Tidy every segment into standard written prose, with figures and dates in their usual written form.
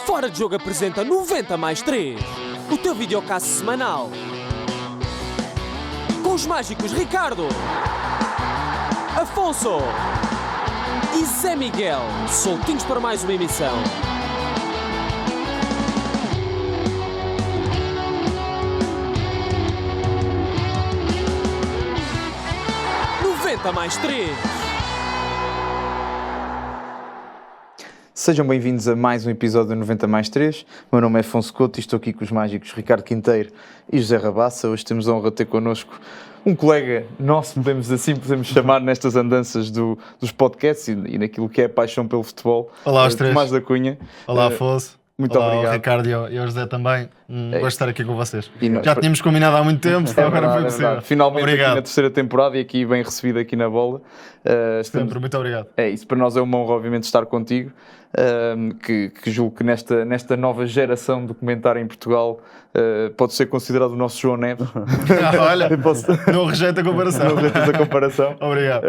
Fora de Jogo apresenta 90 mais 3, o teu videocast semanal. Com os mágicos Ricardo, Afonso e Zé Miguel, soltinhos para mais uma emissão. Mais 3. Sejam bem-vindos a mais um episódio do 90 mais 3. Meu nome é Afonso Couto e estou aqui com os mágicos Ricardo Quinteiro e José Rabassa. Hoje temos a honra de ter connosco um colega nosso, podemos chamar nestas andanças dos podcasts e naquilo que é a paixão pelo futebol. Olá aos três. Tomás da Cunha. Olá Afonso. Muito Olá, obrigado. Ao Ricardo e ao José também. Gosto de estar aqui com vocês. Nós, já tínhamos combinado há muito tempo, agora foi possível. Finalmente obrigado. Aqui na terceira temporada e aqui bem recebido aqui na bola. Sempre, muito obrigado. É isso, para nós é uma honra obviamente estar contigo, que julgo que nesta nova geração do comentário em Portugal pode ser considerado o nosso João Neves. Olha, não rejeito a comparação. Não rejeitas a comparação. Obrigado.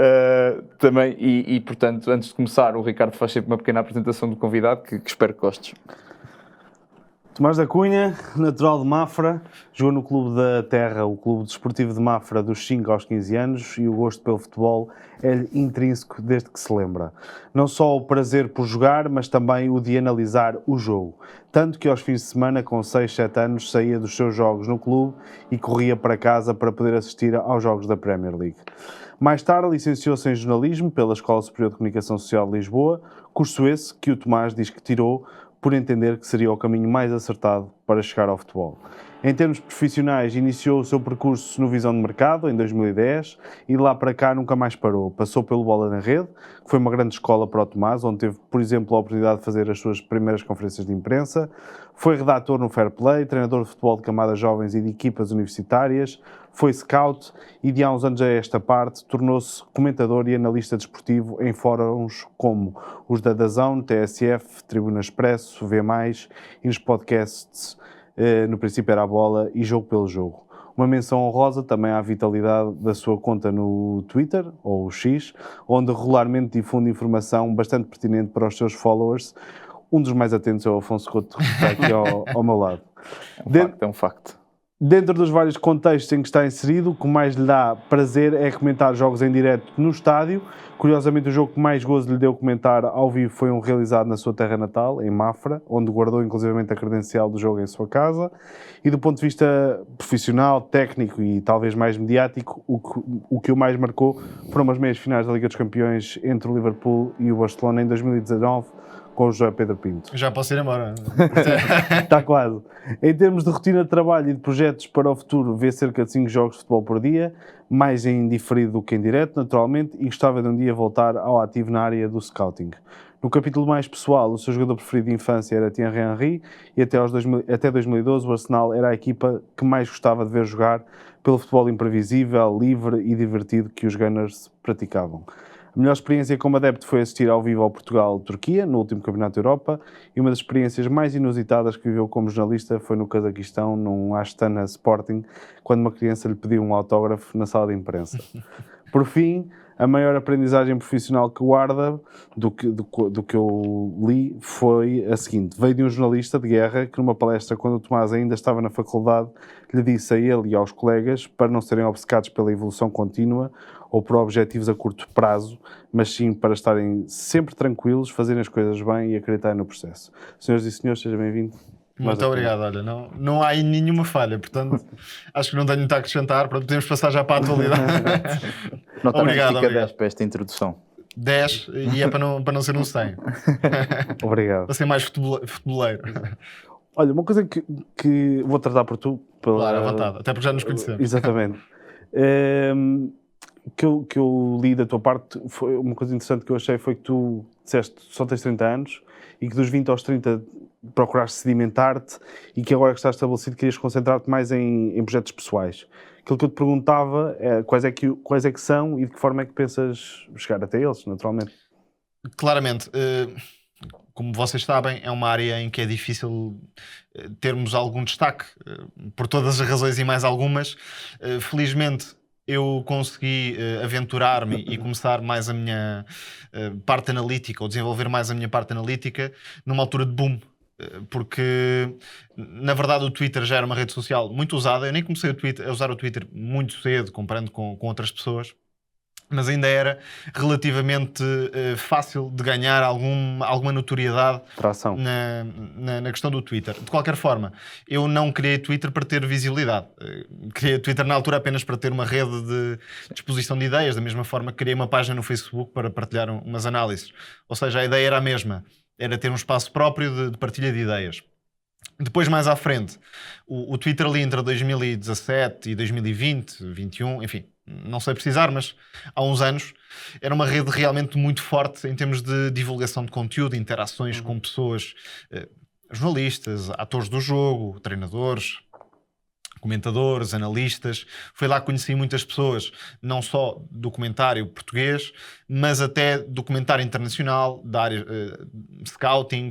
Também, e portanto, antes de começar, o Ricardo faz sempre uma pequena apresentação do convidado que espero que gostes. Tomás da Cunha, natural de Mafra, jogou no Clube da Terra, o Clube Desportivo de Mafra, dos 5 aos 15 anos, e o gosto pelo futebol é intrínseco desde que se lembra. Não só o prazer por jogar, mas também o de analisar o jogo. Tanto que aos fins de semana, com 6, 7 anos, saía dos seus jogos no clube e corria para casa para poder assistir aos jogos da Premier League. Mais tarde, licenciou-se em jornalismo pela Escola Superior de Comunicação Social de Lisboa, curso esse que o Tomás diz que tirou por entender que seria o caminho mais acertado para chegar ao futebol. Em termos profissionais, iniciou o seu percurso no Visão de Mercado, em 2010, e de lá para cá nunca mais parou. Passou pelo Bola na Rede, que foi uma grande escola para o Tomás, onde teve, por exemplo, a oportunidade de fazer as suas primeiras conferências de imprensa. Foi redator no Fair Play, treinador de futebol de camadas jovens e de equipas universitárias, foi scout e, de há uns anos a esta parte, tornou-se comentador e analista desportivo em fóruns como os da DAZN, TSF, Tribuna Expresso, V+, e nos podcasts no princípio era a Bola e Jogo pelo Jogo. Uma menção honrosa também à vitalidade da sua conta no Twitter, ou o X, onde regularmente difunde informação bastante pertinente para os seus followers. Um dos mais atentos é o Afonso Couto, que está aqui ao meu lado. É um facto. Dentro dos vários contextos em que está inserido, o que mais lhe dá prazer é comentar jogos em direto no estádio. Curiosamente, o jogo que mais gozo lhe deu comentar ao vivo foi um realizado na sua terra natal, em Mafra, onde guardou inclusivamente a credencial do jogo em sua casa. E do ponto de vista profissional, técnico e talvez mais mediático, o que o mais marcou foram as meias finais da Liga dos Campeões entre o Liverpool e o Barcelona em 2019, com o José Pedro Pinto. Já posso ir embora. Está quase. Em termos de rotina de trabalho e de projetos para o futuro, vê cerca de 5 jogos de futebol por dia, mais em diferido do que em direto, naturalmente, e gostava de um dia voltar ao ativo na área do scouting. No capítulo mais pessoal, o seu jogador preferido de infância era Thierry Henry e até 2012 o Arsenal era a equipa que mais gostava de ver jogar pelo futebol imprevisível, livre e divertido que os Gunners praticavam. A melhor experiência como adepto foi assistir ao vivo ao Portugal-Turquia, no último Campeonato da Europa, e uma das experiências mais inusitadas que viveu como jornalista foi no Cazaquistão, num Astana Sporting, quando uma criança lhe pediu um autógrafo na sala de imprensa. Por fim, a maior aprendizagem profissional que guarda do que eu li foi a seguinte. Veio de um jornalista de guerra que numa palestra, quando o Tomás ainda estava na faculdade, lhe disse a ele e aos colegas para não serem obcecados pela evolução contínua ou por objetivos a curto prazo, mas sim para estarem sempre tranquilos, fazerem as coisas bem e acreditarem no processo. Senhoras e senhores, seja bem-vindo. Muito obrigado. Olha, não há aí nenhuma falha, portanto, acho que não tenho muito a acrescentar. Pronto, podemos passar já para a atualidade. Obrigado. 10 para esta introdução. 10, e é para não ser um 100. Obrigado. Para ser mais futeboleiro. Olha, uma coisa que vou tratar por tu. Claro, à vontade, até porque já nos conhecemos. Exatamente. Que eu li da tua parte, foi uma coisa interessante que eu achei, foi que tu disseste que só tens 30 anos e que dos 20 aos 30 procuraste sedimentar-te e que agora que estás estabelecido querias concentrar-te mais em projetos pessoais. Aquilo que eu te perguntava é quais é que são e de que forma é que pensas chegar até eles, naturalmente. Claramente, como vocês sabem, é uma área em que é difícil termos algum destaque, por todas as razões e mais algumas. Felizmente, eu consegui aventurar-me e começar mais a minha parte analítica, ou desenvolver mais a minha parte analítica, numa altura de boom porque na verdade o Twitter já era uma rede social muito usada. Eu nem comecei a usar o Twitter muito cedo, comparando com outras pessoas, mas ainda era relativamente fácil de ganhar alguma notoriedade Tração. na questão do Twitter. De qualquer forma, eu não criei Twitter para ter visibilidade. Criei Twitter na altura apenas para ter uma rede de exposição de ideias, da mesma forma que criei uma página no Facebook para partilhar umas análises. Ou seja, a ideia era a mesma, era ter um espaço próprio de partilha de ideias. Depois, mais à frente, o Twitter ali entre 2017 e 2020, 2021, enfim, não sei precisar, mas há uns anos era uma rede realmente muito forte em termos de divulgação de conteúdo, interações com pessoas, jornalistas, atores do jogo, treinadores, comentadores, analistas. Foi lá que conheci muitas pessoas, não só do comentário português, mas até do comentário internacional, da área scouting,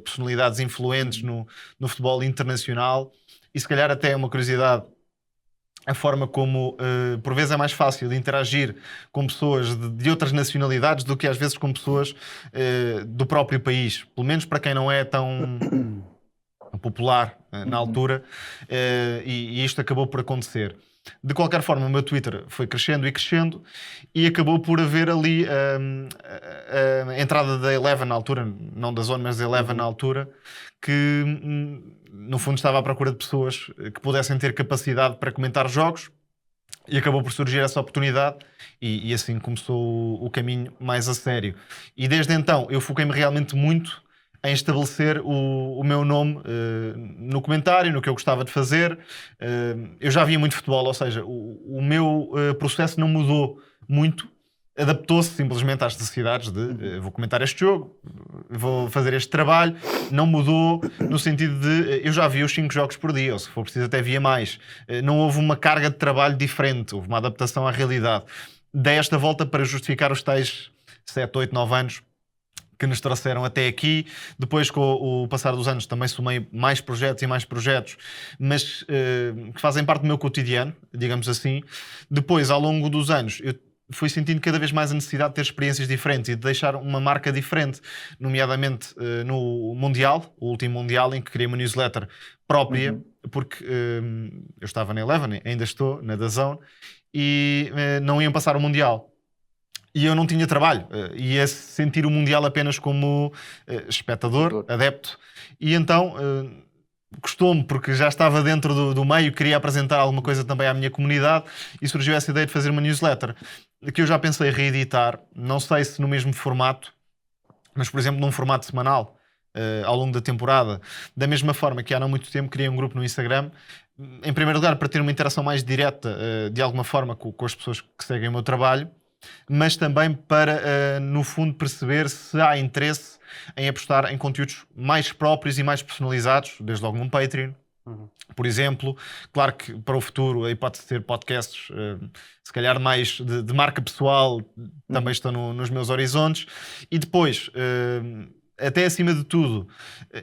personalidades influentes no futebol internacional. E se calhar até uma curiosidade, a forma como por vezes é mais fácil interagir com pessoas de outras nacionalidades do que às vezes com pessoas do próprio país, pelo menos para quem não é tão popular na altura, e isto acabou por acontecer. De qualquer forma, o meu Twitter foi crescendo e crescendo e acabou por haver ali a entrada da Eleven na altura, não da Zone, mas da Eleven na altura, que no fundo estava à procura de pessoas que pudessem ter capacidade para comentar jogos, e acabou por surgir essa oportunidade e assim começou o caminho mais a sério. E desde então eu foquei-me realmente muito em estabelecer o meu nome no comentário, no que eu gostava de fazer. Eu já via muito futebol, ou seja, o meu processo não mudou muito, adaptou-se simplesmente às necessidades de vou comentar este jogo, vou fazer este trabalho. Não mudou no sentido de eu já via os 5 jogos por dia, ou se for preciso até via mais. Não houve uma carga de trabalho diferente, houve uma adaptação à realidade. Dei esta volta para justificar os tais 7, 8, 9 anos que nos trouxeram até aqui. Depois, com o passar dos anos, também somei mais projetos e mais projetos, mas que fazem parte do meu cotidiano, digamos assim. Depois, ao longo dos anos, eu fui sentindo cada vez mais a necessidade de ter experiências diferentes e de deixar uma marca diferente, nomeadamente no Mundial, o último Mundial, em que criei uma newsletter própria, porque eu estava na Eleven, ainda estou, na DAZN, e não iam passar o Mundial. E eu não tinha trabalho, ia sentir o Mundial apenas como espectador, adepto. E então gostou-me, porque já estava dentro do meio, queria apresentar alguma coisa também à minha comunidade, e surgiu essa ideia de fazer uma newsletter, que eu já pensei reeditar, não sei se no mesmo formato, mas por exemplo num formato semanal, ao longo da temporada. Da mesma forma que há não muito tempo criei um grupo no Instagram, em primeiro lugar para ter uma interação mais direta, de alguma forma, com as pessoas que seguem o meu trabalho, mas também para, no fundo, perceber se há interesse em apostar em conteúdos mais próprios e mais personalizados, desde logo num Patreon, por exemplo. Claro que para o futuro a hipótese de ter podcasts, se calhar mais de marca pessoal, também estão nos meus horizontes. E depois, até acima de tudo,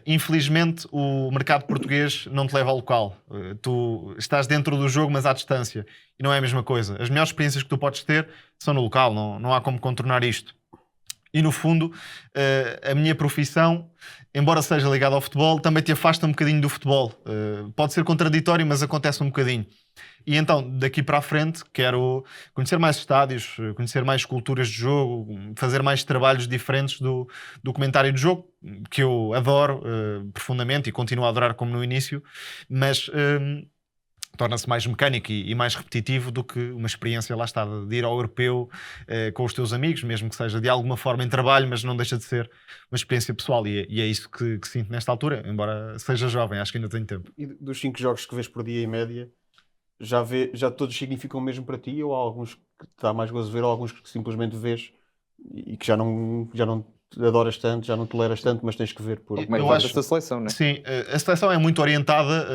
infelizmente o mercado português não te leva ao local. Tu estás dentro do jogo, mas à distância. E não é a mesma coisa. As melhores experiências que tu podes ter são no local. Não há como contornar isto. E no fundo, a minha profissão, embora seja ligada ao futebol, também te afasta um bocadinho do futebol. Pode ser contraditório, mas acontece um bocadinho. E então, daqui para a frente, quero conhecer mais estádios, conhecer mais culturas de jogo, fazer mais trabalhos diferentes do comentário de jogo, que eu adoro profundamente e continuo a adorar como no início, mas torna-se mais mecânico e mais repetitivo do que uma experiência, lá está, de ir ao europeu com os teus amigos, mesmo que seja de alguma forma em trabalho, mas não deixa de ser uma experiência pessoal, e é isso que sinto nesta altura, embora seja jovem, acho que ainda tenho tempo. E dos 5 jogos que vês por dia em média, já todos significam o mesmo para ti, ou há alguns que te dá mais gozo ver, ou alguns que simplesmente vês e que já não adoras tanto, já não toleras tanto, mas tens que ver por... Como é que faz esta seleção, não é? Sim, a seleção é muito orientada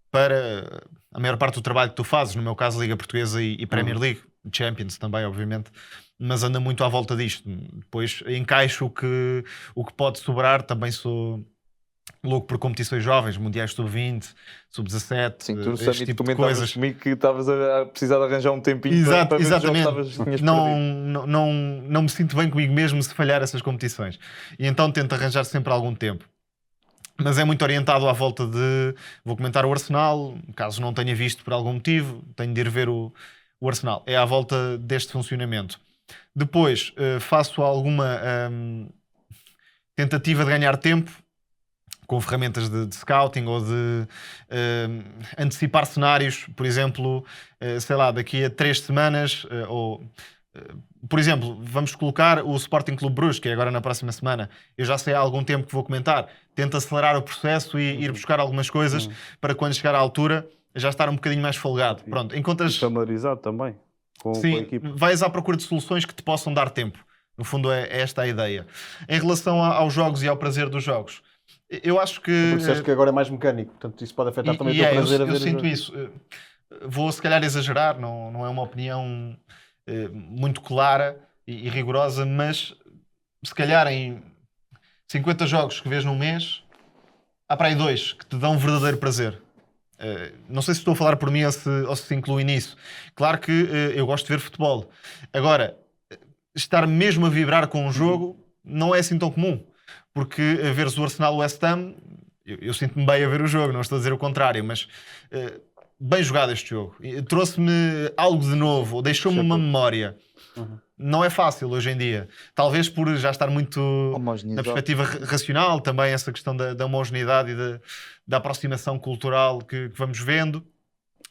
para a maior parte do trabalho que tu fazes, no meu caso Liga Portuguesa e Premier League, Champions também, obviamente, mas anda muito à volta disto. Depois encaixo o que pode sobrar, também sou louco por competições jovens, mundiais sub-20, sub-17, Sim, tu este tipo de coisas. Comigo que estavas a precisar de arranjar um tempinho para ver exatamente. os jogos que tinhas não me sinto bem comigo mesmo se falhar essas competições. E então tento arranjar sempre algum tempo. mas é muito orientado à volta de... Vou comentar o Arsenal, caso não tenha visto por algum motivo, tenho de ir ver o Arsenal. É à volta deste funcionamento. Depois faço alguma tentativa de ganhar tempo com ferramentas de scouting ou de antecipar cenários, por exemplo, sei lá, daqui a 3 semanas, por exemplo, vamos colocar o Sporting Clube Bruges, que é agora na próxima semana. Eu já sei há algum tempo que vou comentar. Tento acelerar o processo e ir buscar algumas coisas para quando chegar à altura já estar um bocadinho mais folgado. Pronto, encontras... Familiarizado também com a Sim, equipe. vais à procura de soluções que te possam dar tempo. No fundo é esta a ideia. Em relação aos jogos e ao prazer dos jogos, eu acho que... Porque disseste que agora é mais mecânico, portanto isso pode afetar também o teu prazer a ver eu o sinto jogo. isso. Vou se calhar exagerar, não é uma opinião muito clara e rigorosa, mas se calhar em 50 jogos que vês num mês, há para aí 2 que te dão um verdadeiro prazer. Não sei se estou a falar por mim ou se inclui nisso. Claro que eu gosto de ver futebol. Agora, estar mesmo a vibrar com um jogo não é assim tão comum. Porque a veres o Arsenal West Ham, eu sinto-me bem a ver o jogo, não estou a dizer o contrário, mas bem jogado este jogo. Trouxe-me algo de novo, deixou-me uma memória. Não é fácil hoje em dia. Talvez por já estar muito na perspectiva racional, também essa questão da homogeneidade e da aproximação cultural que vamos vendo.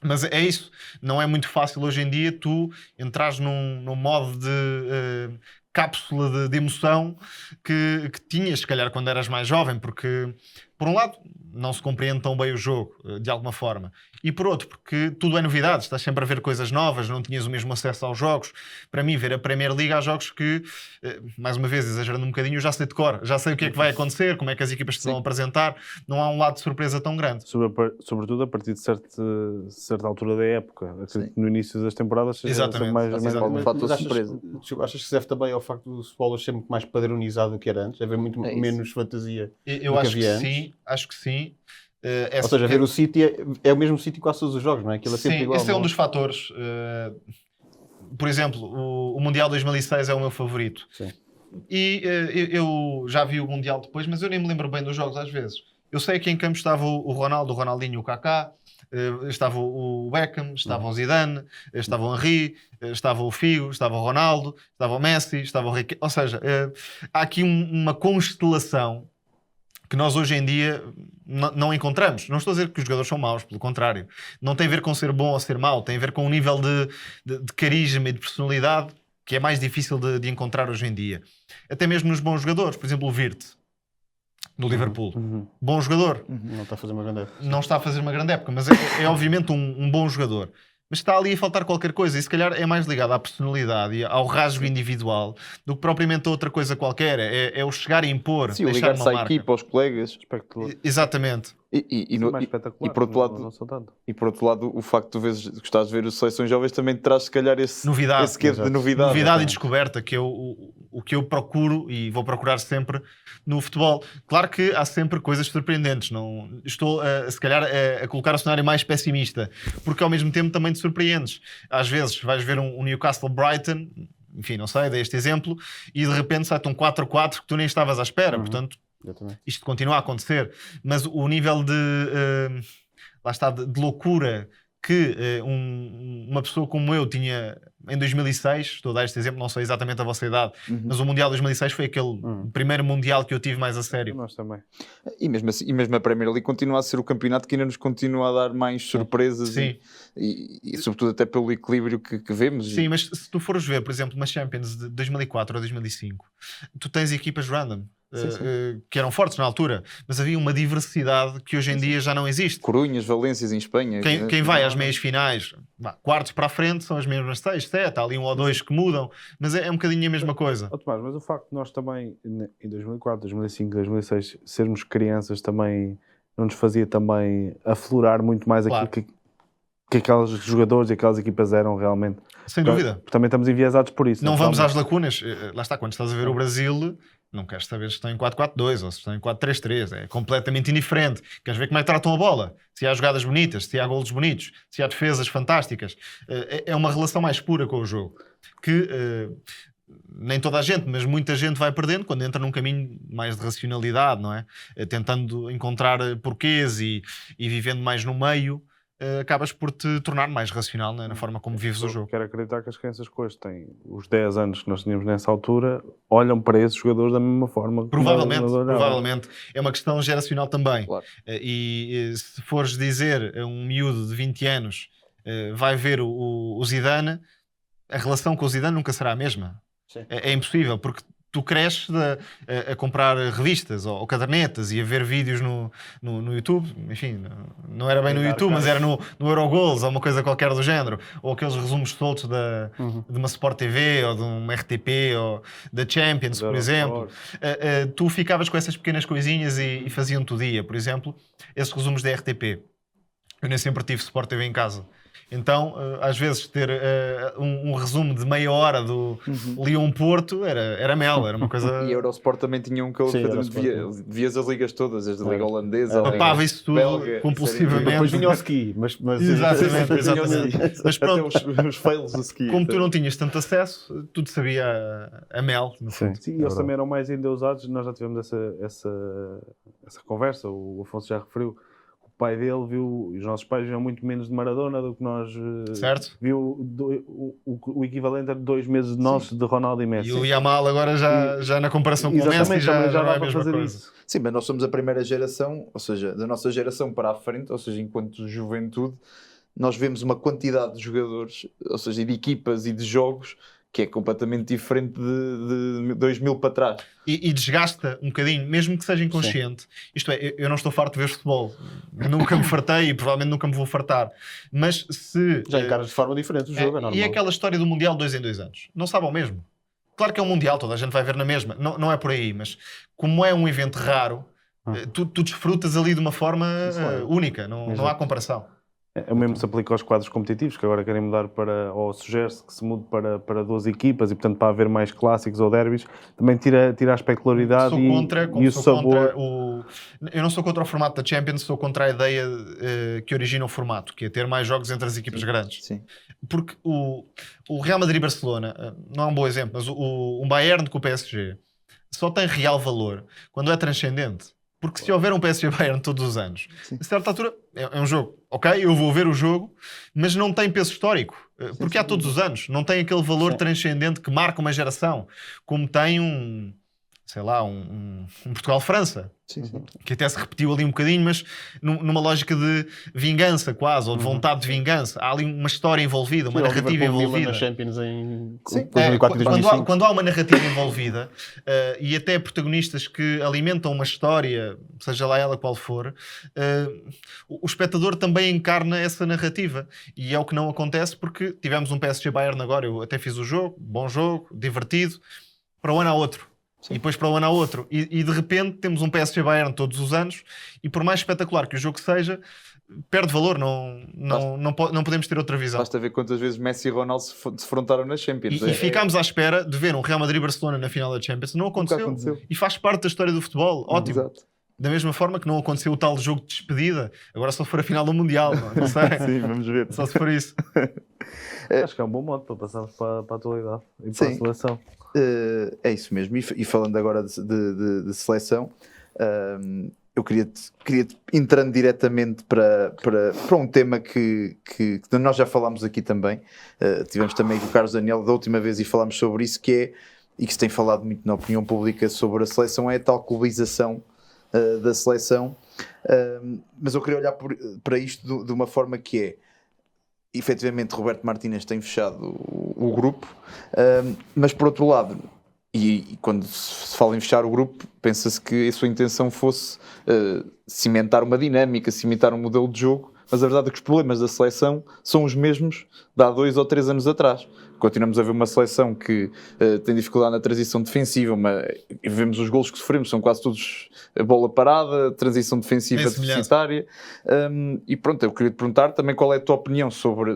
Mas é isso. Não é muito fácil hoje em dia tu entrares num modo de cápsula de emoção que tinhas, se calhar, quando eras mais jovem, porque, por um lado, não se compreende tão bem o jogo, de alguma forma. E por outro, porque tudo é novidade, estás sempre a ver coisas novas, não tinhas o mesmo acesso aos jogos. Para mim, ver a Premier League há jogos que, mais uma vez, exagerando um bocadinho, eu já sei de cor, já sei o que é que vai acontecer, como é que as equipas se vão apresentar, não há um lado de surpresa tão grande. Sobretudo a partir de certa altura da época. Acredito que no início das temporadas seja sempre mais um fator Mas surpresa. achas que se deve também ao facto do futebol ser muito mais padronizado do que era antes? Haver muito menos fantasia Eu do que acho havia que antes? sim, acho que sim. Ou seja, ver o City é o mesmo City quase todos os jogos, não é? Aquilo é sempre Sim, igual. esse é um não dos fatores. Por exemplo, o Mundial 2006 é o meu favorito. Sim. E eu já vi o Mundial depois, mas eu nem me lembro bem dos jogos às vezes. Eu sei que em campo estava o Ronaldo, o Ronaldinho, o Kaká, estava o Beckham, estava o Zidane, estava o Henry, estava o Figo, estava o Ronaldo, estava o Messi, estava o Riquelme. Ou seja, há aqui uma constelação que nós hoje em dia não encontramos. Não estou a dizer que os jogadores são maus, pelo contrário. Não tem a ver com ser bom ou ser mau, tem a ver com um nível de carisma e de personalidade que é mais difícil de encontrar hoje em dia. Até mesmo nos bons jogadores, por exemplo o Wirtz, do Liverpool. Bom jogador. Não está a fazer uma grande época. Não está a fazer uma grande época, mas é obviamente um bom jogador. Mas está ali a faltar qualquer coisa e se calhar é mais ligado à personalidade e ao rasgo individual do que propriamente a outra coisa qualquer. É o chegar a impor, Sim, deixar ligar-se uma à marca. equipa, aos colegas. Exatamente. mais espetacular. E por outro lado, não são tanto. e por outro lado, o facto de gostares de ver as seleções jovens também te traz, se calhar, esse quê de novidade. Novidade e descoberta, que é o que eu procuro e vou procurar sempre no futebol. Claro que há sempre coisas surpreendentes. Não, estou, se calhar, a colocar o cenário mais pessimista, porque ao mesmo tempo também te surpreendes. Às vezes vais ver um Newcastle-Brighton, enfim, não sei, dei este exemplo, e de repente sai-te um 4-4 que tu nem estavas à espera. Portanto, isto continua a acontecer, mas o nível lá está, de loucura que uma pessoa como eu tinha em 2006, estou a dar este exemplo, não sei exatamente a vossa idade, mas o Mundial 2006 foi aquele primeiro Mundial que eu tive mais a sério. Nós também. E mesmo assim, e mesmo a Premier League continua a ser o campeonato que ainda nos continua a dar mais surpresas. Sim. E sobretudo até pelo equilíbrio que vemos. Sim, mas se tu fores ver, por exemplo, uma Champions de 2004 ou 2005, tu tens equipas random. Que eram fortes na altura, mas havia uma diversidade que hoje em dia já não existe. Corunhas, Valências em Espanha. Quem vai às meias finais, quartos para a frente, são as mesmas 6, 7, há ali 1 ou 2 que mudam, mas é um bocadinho a mesma coisa. Tomás, mas o facto de nós também, em 2004, 2005, 2006, sermos crianças também não nos fazia também aflorar muito mais Claro. aquilo que aqueles jogadores e aquelas equipas eram realmente. Sem dúvida. Porque também estamos enviesados por isso. Não vamos às lacunas. Lá está, quando estás a ver o Brasil, não queres saber se estão em 4-4-2 ou se estão em 4-3-3. É completamente indiferente. Queres ver como é que tratam a bola. Se há jogadas bonitas, se há golos bonitos, se há defesas fantásticas. É uma relação mais pura com o jogo. Que nem toda a gente, mas muita gente vai perdendo quando entra num caminho mais de racionalidade, não é? Tentando encontrar porquês e vivendo mais no meio, acabas por te tornar mais racional, não é? Na forma como vives o jogo. Quero acreditar que as crianças que hoje têm os 10 anos que nós tínhamos nessa altura olham para esses jogadores da mesma forma. Provavelmente. É uma questão geracional também. Claro. E se fores dizer a um miúdo de 20 anos vai ver o Zidane, a relação com o Zidane nunca será a mesma. É impossível, porque tu cresces a comprar revistas ou cadernetas e a ver vídeos no YouTube, enfim, não era bem no YouTube, mas era no Eurogoals ou uma coisa qualquer do género, ou aqueles resumos soltos de uma Sport TV ou de uma RTP ou da Champions, por exemplo. Tu ficavas com essas pequenas coisinhas e faziam-te o dia. Por exemplo, esses resumos da RTP. Eu nem sempre tive Sport TV em casa. Então, às vezes, ter um resumo de meia hora do Lyon-Porto era mel, era uma coisa... E a Eurosport também tinha um que eu vias as ligas todas, as da Liga Holandesa, papava isso tudo belga, compulsivamente. Depois vinha o ski, mas Exatamente. Mas pronto, os fails do ski. como tu não tinhas tanto acesso, tudo sabia a mel. No fundo. Sim, eles também eram mais endeusados. Nós já tivemos essa conversa, o Afonso já referiu. O pai dele viu, os nossos pais viam muito menos de Maradona do que nós. Certo. Viu o equivalente a 2 meses de nossos de Ronaldo e Messi. E o Yamal agora já na comparação com o Messi já dá não é a para mesma fazer coisa. isso. Sim, mas nós somos a primeira geração, ou seja, da nossa geração para a frente, ou seja, enquanto juventude, nós vemos uma quantidade de jogadores, ou seja, de equipas e de jogos que é completamente diferente de 2000 para trás. E desgasta um bocadinho, mesmo que seja inconsciente. Isto é, eu não estou farto de ver futebol. Nunca me fartei e provavelmente nunca me vou fartar. Mas se... já encaras de forma diferente o jogo, é normal. E aquela história do Mundial 2 em 2 anos? Não sabe ao mesmo. Claro que é um Mundial, toda a gente vai ver na mesma. Não é por aí, mas como é um evento raro, tu desfrutas ali de uma forma única. Não há comparação. O mesmo se aplica aos quadros competitivos, que agora querem mudar ou sugere-se que se mude para 12 equipas e, portanto, para haver mais clássicos ou derbys, também tira a especularidade e o sabor. Eu não sou contra o formato da Champions, sou contra a ideia que origina o formato, que é ter mais jogos entre as equipas grandes. Sim. Porque o Real Madrid-Barcelona não é um bom exemplo, mas o Bayern com o PSG só tem real valor quando é transcendente. Porque se houver um PSG-Bayern todos os anos, a certa altura é um jogo. Ok, eu vou ver o jogo, mas não tem peso histórico. Porque há todos os anos. Não tem aquele valor transcendente que marca uma geração. Como tem um Portugal-França. Que até se repetiu ali um bocadinho, mas numa lógica de vingança quase, ou de vontade de vingança. Há ali uma história envolvida, uma narrativa envolvida. Na Champions em 2004 e 2005. Quando há uma narrativa envolvida e até protagonistas que alimentam uma história, seja lá ela qual for, o espectador também encarna essa narrativa. E é o que não acontece porque tivemos um PSG Bayern agora, eu até fiz o jogo, bom jogo, divertido, para o ano há outro. E depois para o ano há outro. E de repente temos um PSG Bayern todos os anos e por mais espetacular que o jogo seja, perde valor. Não podemos ter outra visão. Basta ver quantas vezes Messi e Ronaldo se defrontaram na Champions. E ficámos à espera de ver um Real Madrid-Barcelona na final da Champions. Não aconteceu. E faz parte da história do futebol. Ótimo. Exato. Da mesma forma que não aconteceu o tal jogo de despedida. Agora só se for a final do Mundial. Não sei. Sim, vamos ver. Só se for isso. Acho que é um bom modo para passarmos para a atualidade e para a seleção. É isso mesmo. E falando agora de seleção, eu queria entrando diretamente para um tema que nós já falámos aqui também. Tivemos também com o Carlos Daniel da última vez e falámos sobre isso, e que se tem falado muito na opinião pública sobre a seleção, é a tal clubização da seleção. Mas eu queria olhar para isto de uma forma que é, efetivamente, Roberto Martínez tem fechado o grupo, mas por outro lado, e quando se fala em fechar o grupo, pensa-se que a sua intenção fosse cimentar uma dinâmica, cimentar um modelo de jogo, mas a verdade é que os problemas da seleção são os mesmos de há 2 ou 3 anos atrás. Continuamos a ver uma seleção que tem dificuldade na transição defensiva, e vemos os golos que sofremos, são quase todos a bola parada, transição defensiva deficitária. E pronto, eu queria te perguntar também qual é a tua opinião sobre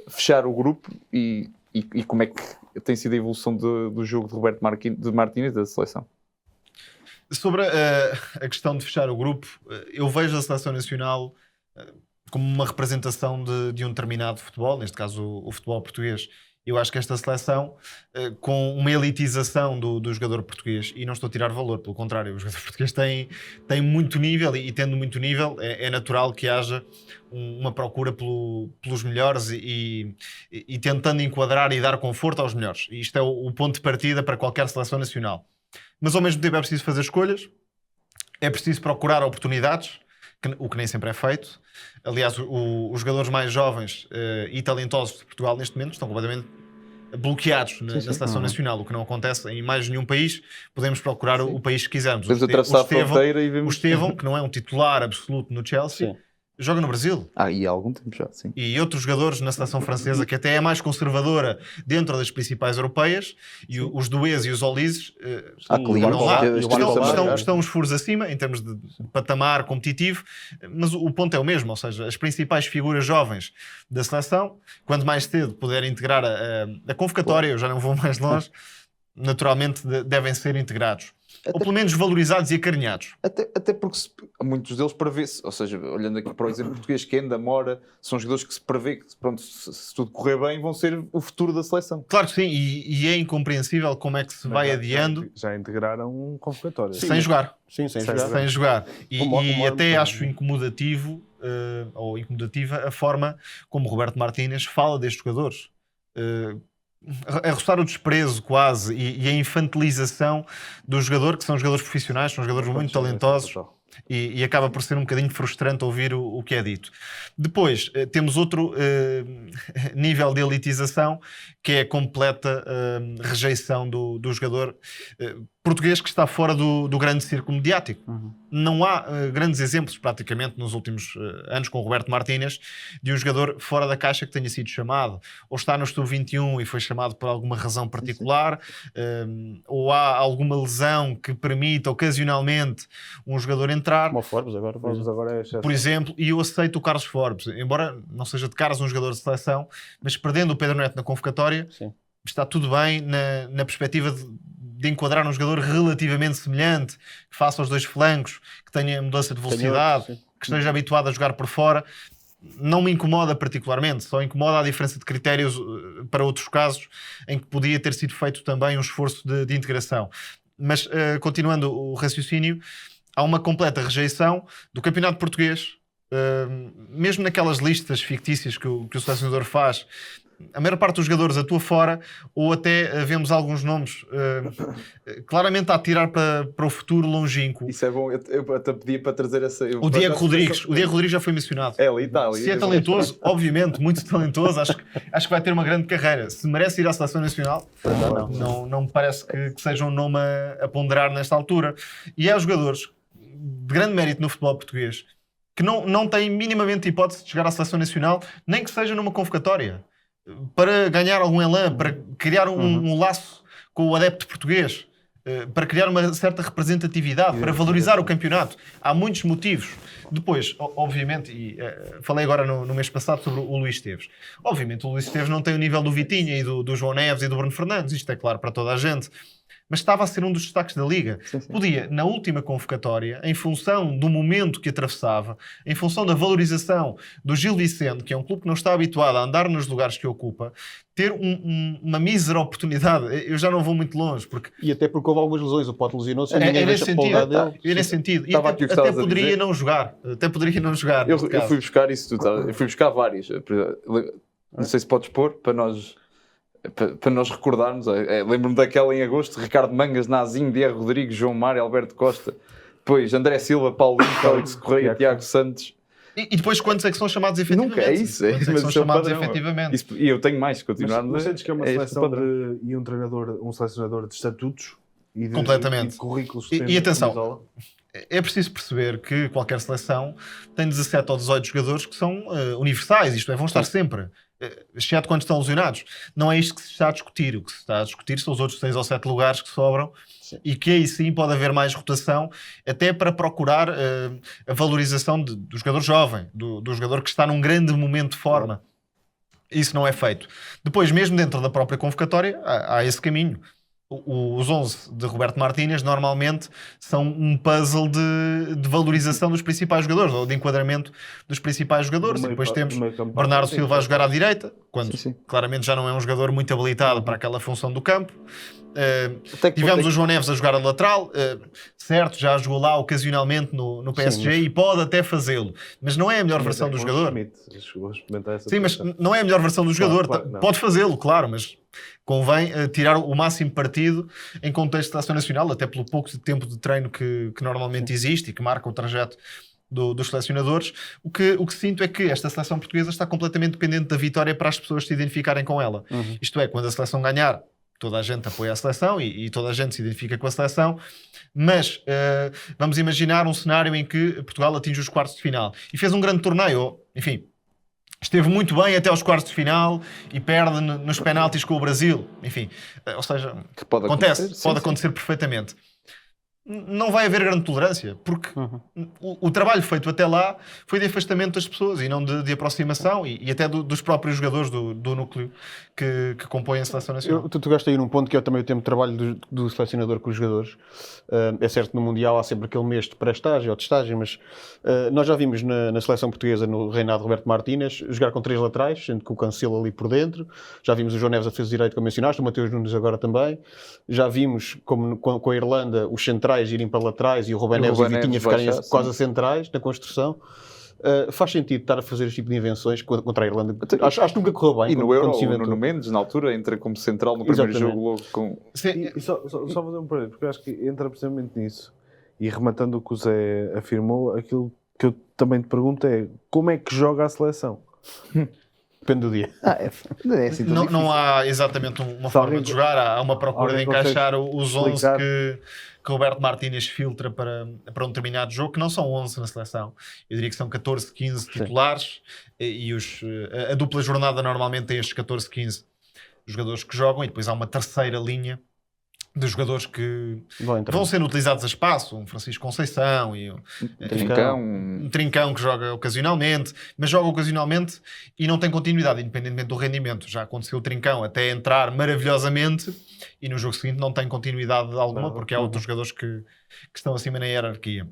fechar o grupo e como é que tem sido a evolução do jogo de Roberto Martínez da seleção. Sobre a questão de fechar o grupo, eu vejo a seleção nacional como uma representação de um determinado futebol, neste caso o futebol português. Eu acho que esta seleção, com uma elitização do jogador português, e não estou a tirar valor, pelo contrário, o jogador português tem muito nível, e tendo muito nível, é natural que haja uma procura pelos melhores e tentando enquadrar e dar conforto aos melhores. E isto é o ponto de partida para qualquer seleção nacional. Mas ao mesmo tempo é preciso fazer escolhas, é preciso procurar oportunidades, o que nem sempre é feito. Aliás, os jogadores mais jovens e talentosos de Portugal neste momento estão completamente bloqueados na seleção nacional, o que não acontece em mais nenhum país. Podemos procurar o país que quisermos. Podemos atravessar a fronteira e vemos... O Estevão, que não é um titular absoluto no Chelsea, joga no Brasil. E há algum tempo já, sim. E outros jogadores na seleção francesa, que até é mais conservadora dentro das principais europeias, e os Duês e os Olises estão uns furos acima em termos de patamar competitivo, mas o ponto é o mesmo, ou seja, as principais figuras jovens da seleção, quando mais cedo puderem integrar a convocatória, eu já não vou mais longe, naturalmente devem ser integrados. Ou pelo menos valorizados e acarinhados. Até porque muitos deles prevê-se, ou seja, olhando aqui para o exemplo português, que ainda mora, são jogadores que se prevê que, pronto, se tudo correr bem, vão ser o futuro da seleção. Claro que sim, e é incompreensível como é que se vai adiando. Já integraram um convocatório. Sem jogar. Sim, sem jogar. E até acho incomodativo, ou incomodativa, a forma como Roberto Martínez fala destes jogadores. A roçar o desprezo quase e a infantilização do jogador, que são jogadores profissionais, são jogadores muito talentosos, e acaba por ser um bocadinho frustrante ouvir o que é dito. Depois temos outro nível de elitização, que é a completa rejeição do jogador português que está fora do grande círculo mediático. Não há grandes exemplos praticamente nos últimos anos com o Roberto Martínez de um jogador fora da caixa que tenha sido chamado, ou está no sub-21 e foi chamado por alguma razão particular, ou há alguma lesão que permita ocasionalmente um jogador entrar. Como o Forbes agora. Por exemplo, e eu aceito o Carlos Forbes, embora não seja de caras um jogador de seleção, mas perdendo o Pedro Neto na convocatória, está tudo bem na perspectiva de enquadrar um jogador relativamente semelhante, que faça os dois flancos, que tenha mudança de velocidade, que esteja habituado a jogar por fora. Não me incomoda particularmente, só incomoda a diferença de critérios para outros casos em que podia ter sido feito também um esforço de integração. Mas, continuando o raciocínio, há uma completa rejeição do campeonato português, mesmo naquelas listas fictícias que o selecionador faz. A maior parte dos jogadores atua fora, ou até vemos alguns nomes claramente a atirar para o futuro longínquo. Isso é bom, eu até pedia para trazer essa... O Diego Rodrigues já foi mencionado. Se é talentoso, obviamente, muito talentoso, acho que vai ter uma grande carreira. Se merece ir à seleção nacional, não me parece que seja um nome a ponderar nesta altura. E há jogadores de grande mérito no futebol português que não têm minimamente hipótese de chegar à seleção nacional, nem que seja numa convocatória, para ganhar algum elan, para criar um laço com o adepto português, para criar uma certa representatividade, para valorizar o campeonato. Há muitos motivos. Depois, obviamente, e falei agora no mês passado sobre o Luís Esteves. Obviamente, o Luís Esteves não tem o nível do Vitinha e do João Neves e do Bruno Fernandes, isto é claro para toda a gente. Mas estava a ser um dos destaques da Liga. Podia, na última convocatória, em função do momento que atravessava, em função da valorização do Gil Vicente, que é um clube que não está habituado a andar nos lugares que ocupa, ter uma mísera oportunidade. Eu já não vou muito longe. E até porque houve algumas lesões, o Pote lesionou-se. É nesse sentido. E até poderia não jogar. Eu fui buscar isso tudo. Eu fui buscar vários. Não sei se podes pôr, para nós recordarmos. Lembro-me daquela em agosto: Ricardo Mangas, Nazinho, Diego Rodrigues, João Mário, Alberto Costa. Depois André Silva, Paulinho, Félix Correia, Tiago Santos. E depois quantos é que são chamados efetivamente? Nunca é isso. São chamados efetivamente. E eu tenho mais, continuarmos. Mas sentes que é uma seleção e um selecionador de estatutos e de completamente. Currículos. E atenção, é preciso perceber que qualquer seleção tem 17 ou 18 jogadores que são universais, isto é, vão estar sempre. Exceto quando estão lesionados. Não é isto que se está a discutir. O que se está a discutir são os outros 6 ou 7 lugares que sobram. Sim. E que aí sim pode haver mais rotação, até para procurar a valorização do jogador jovem, do jogador que está num grande momento de forma. Isso não é feito. Depois, mesmo dentro da própria convocatória, há esse caminho. os 11 de Roberto Martínez normalmente são um puzzle de valorização dos principais jogadores, ou de enquadramento dos principais jogadores. E depois temos Bernardo Silva a jogar à direita, quando claramente já não é um jogador muito habilitado para aquela função do campo. Tivemos o João Neves a jogar a lateral, certo, já jogou lá ocasionalmente no PSG e pode até fazê-lo, mas não é a melhor versão do jogador. Sim, mas não é a melhor versão do jogador. Pode fazê-lo, claro, mas convém tirar o máximo partido em contexto da seleção nacional, até pelo pouco tempo de treino que normalmente existe e que marca o trajeto dos selecionadores. O que sinto é que esta seleção portuguesa está completamente dependente da vitória para as pessoas se identificarem com ela. Isto é, quando a seleção ganhar, toda a gente apoia a seleção e toda a gente se identifica com a seleção, mas vamos imaginar um cenário em que Portugal atinge os quartos de final e fez um grande torneio, enfim, esteve muito bem até aos quartos de final e perde nos penaltis com o Brasil, enfim, ou seja, pode acontecer perfeitamente. Não vai haver grande tolerância, porque o trabalho feito até lá foi de afastamento das pessoas e não de aproximação e até dos próprios jogadores do núcleo que compõem a seleção nacional. Tu tocaste aí num ponto que é também o tempo de trabalho do selecionador com os jogadores. É certo, no Mundial há sempre aquele mês de pré-estágio ou de estágio, mas nós já vimos na seleção portuguesa, no reinado de Roberto Martínez, jogar com 3 laterais, sendo que o Cancelo ali por dentro. Já vimos o João Neves a defesa direito, como mencionaste, o Mateus Nunes agora também. Já vimos, como com a Irlanda, os centrais irem para laterais e o Rubén Neves e o Vitinha ficarem quase centrais na construção. Faz sentido estar a fazer este tipo de invenções contra a Irlanda. Acho que nunca correu bem. E no Euro, o Nuno Mendes, na altura, entra como central no primeiro jogo logo com... E só fazer um parênteses, porque eu acho que entra precisamente nisso. E rematando o que o Zé afirmou, aquilo que eu também te pergunto é como é que joga a seleção? Depende do dia. É assim não há exatamente uma forma de jogar, há uma procura de encaixar os 11 que Roberto Martínez filtra para um determinado jogo, que não são 11 na seleção. Eu diria que são 14, 15 titulares e a dupla jornada normalmente tem estes 14, 15 jogadores que jogam e depois há uma terceira linha de jogadores que vão sendo utilizados a espaço, um Francisco Conceição e um Trincão que joga ocasionalmente, mas joga ocasionalmente e não tem continuidade, independentemente do rendimento. Já aconteceu o Trincão até entrar maravilhosamente e no jogo seguinte não tem continuidade alguma porque há outros jogadores que estão acima na hierarquia.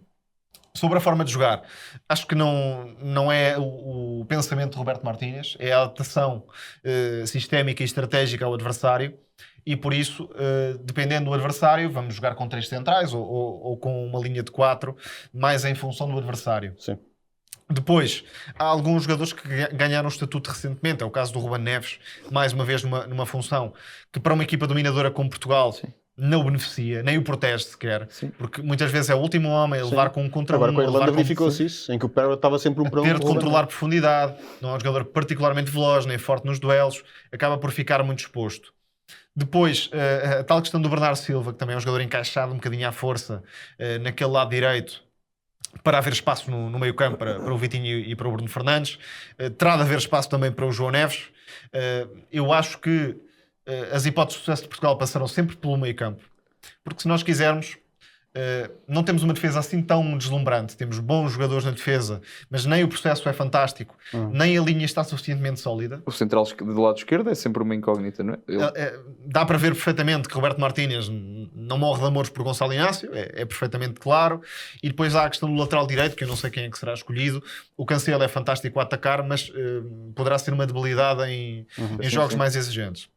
Sobre a forma de jogar, acho que não é o pensamento de Roberto Martínez, é a adaptação sistémica e estratégica ao adversário. E por isso, dependendo do adversário, vamos jogar com 3 centrais ou com uma linha de 4, mais em função do adversário. Sim. Depois, há alguns jogadores que ganharam o estatuto recentemente. É o caso do Rubén Neves, mais uma vez numa função que para uma equipa dominadora como Portugal não o beneficia, nem o protege sequer. Sim. Porque muitas vezes é o último homem a levar com um contra Agora um. Agora com a Irlanda verificou-se isso, em que o Perra estava sempre um para um. Ter de controlar profundidade, não é um jogador particularmente veloz, nem forte nos duelos, acaba por ficar muito exposto. Depois, a tal questão do Bernardo Silva, que também é um jogador encaixado um bocadinho à força naquele lado direito, para haver espaço no meio campo para o Vitinho e para o Bruno Fernandes. Terá de haver espaço também para o João Neves. Eu acho que as hipóteses de sucesso de Portugal passarão sempre pelo meio campo. Porque se nós quisermos, não temos uma defesa assim tão deslumbrante. Temos bons jogadores na defesa, mas nem o processo é fantástico, nem a linha está suficientemente sólida. O central do lado esquerdo é sempre uma incógnita, não é? Dá para ver perfeitamente que Roberto Martínez não morre de amores por Gonçalo Inácio, é perfeitamente claro. E depois há a questão do lateral direito, que eu não sei quem é que será escolhido. O Cancelo é fantástico a atacar, mas poderá ser uma debilidade em jogos mais exigentes.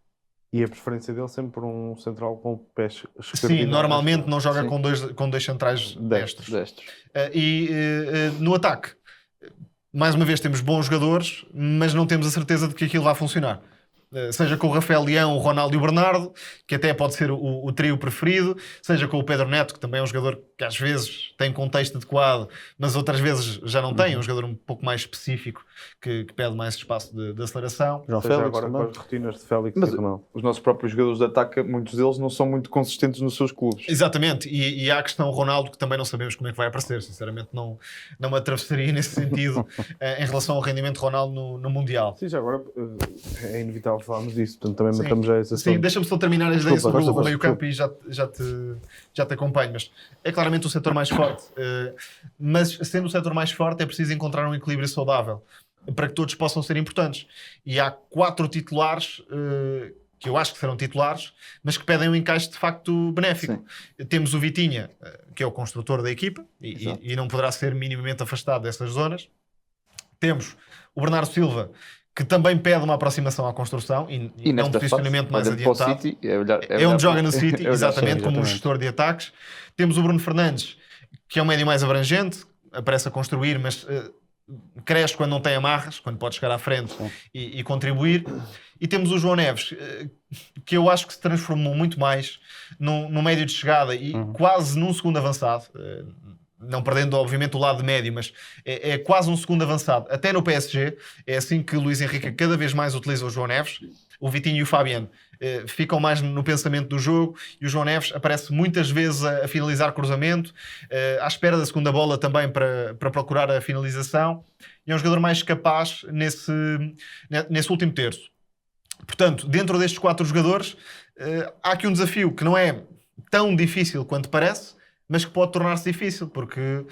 E a preferência dele sempre por um central com pés esquerdos. Sim, normalmente não joga com dois centrais destros. No ataque, mais uma vez temos bons jogadores, mas não temos a certeza de que aquilo vai funcionar. Seja com o Rafael Leão, o Ronaldo e o Bernardo, que até pode ser o trio preferido, seja com o Pedro Neto, que também é um jogador que às vezes tem contexto adequado, mas outras vezes já não tem, é um jogador um pouco mais específico, que pede mais espaço de aceleração. João Félix agora com as rotinas de Félix. Mas os nossos próprios jogadores de ataque, muitos deles não são muito consistentes nos seus clubes. Exatamente, e há a questão Ronaldo, que também não sabemos como é que vai aparecer, sinceramente não me atravessaria nesse sentido em relação ao rendimento de Ronaldo no Mundial. Sim, já agora é inevitável falarmos disso, portanto também matamos já esse assunto. Sim, deixa-me só terminar as ideias sobre o meio campo e já te acompanho, mas é claramente o setor mais forte, mas sendo o setor mais forte é preciso encontrar um equilíbrio saudável para que todos possam ser importantes, e há 4 titulares que eu acho que serão titulares, mas que pedem um encaixe de facto benéfico. Temos o Vitinha, que é o construtor da equipa, e não poderá ser minimamente afastado dessas zonas. Temos o Bernardo Silva, que também pede uma aproximação à construção e não um posicionamento mais adiantado. City, onde joga no City, exatamente, como um gestor de ataques. Temos o Bruno Fernandes, que é um médio mais abrangente, aparece a construir, mas cresce quando não tem amarras, quando pode chegar à frente e contribuir. E temos o João Neves, que eu acho que se transformou muito mais no médio de chegada e quase num segundo avançado. Não perdendo, obviamente, o lado de médio, mas é quase um segundo avançado. Até no PSG, é assim que o Luís Henrique cada vez mais utiliza o João Neves. O Vitinho e o Fabiano ficam mais no pensamento do jogo e o João Neves aparece muitas vezes a finalizar cruzamento, à espera da segunda bola também para procurar a finalização. E é um jogador mais capaz nesse último terço. Portanto, dentro destes 4 jogadores, há aqui um desafio que não é tão difícil quanto parece, mas que pode tornar-se difícil, porque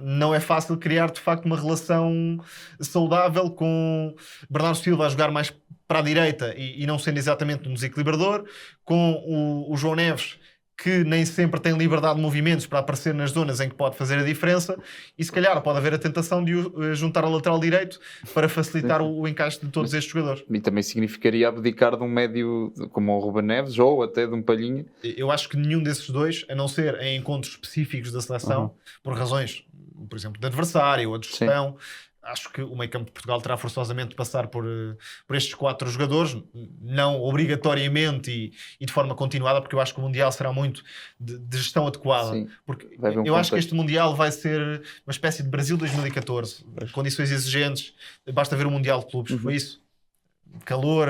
não é fácil criar, de facto, uma relação saudável com Bernardo Silva a jogar mais para a direita e não sendo exatamente um desequilibrador, com o João Neves, que nem sempre tem liberdade de movimentos para aparecer nas zonas em que pode fazer a diferença, e se calhar pode haver a tentação de o juntar ao lateral direito para facilitar o encaixe de todos estes jogadores. E também significaria abdicar de um médio como o Ruben Neves ou até de um Palhinha. Eu acho que nenhum desses dois, a não ser em encontros específicos da seleção, por razões, por exemplo, de adversário ou de gestão, acho que o meio-campo de Portugal terá forçosamente de passar por estes 4 jogadores, não obrigatoriamente e de forma continuada, porque eu acho que o Mundial será muito de gestão adequada. Sim, porque eu acho que este Mundial vai ser uma espécie de Brasil 2014, condições exigentes, basta ver o Mundial de Clubes, foi isso. Calor,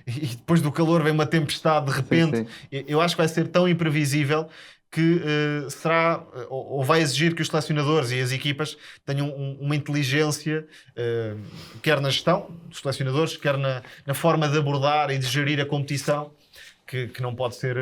e depois do calor vem uma tempestade de repente. Eu acho que vai ser tão imprevisível que será ou vai exigir que os selecionadores e as equipas tenham uma inteligência, quer na gestão dos selecionadores, quer na forma de abordar e de gerir a competição, que não pode ser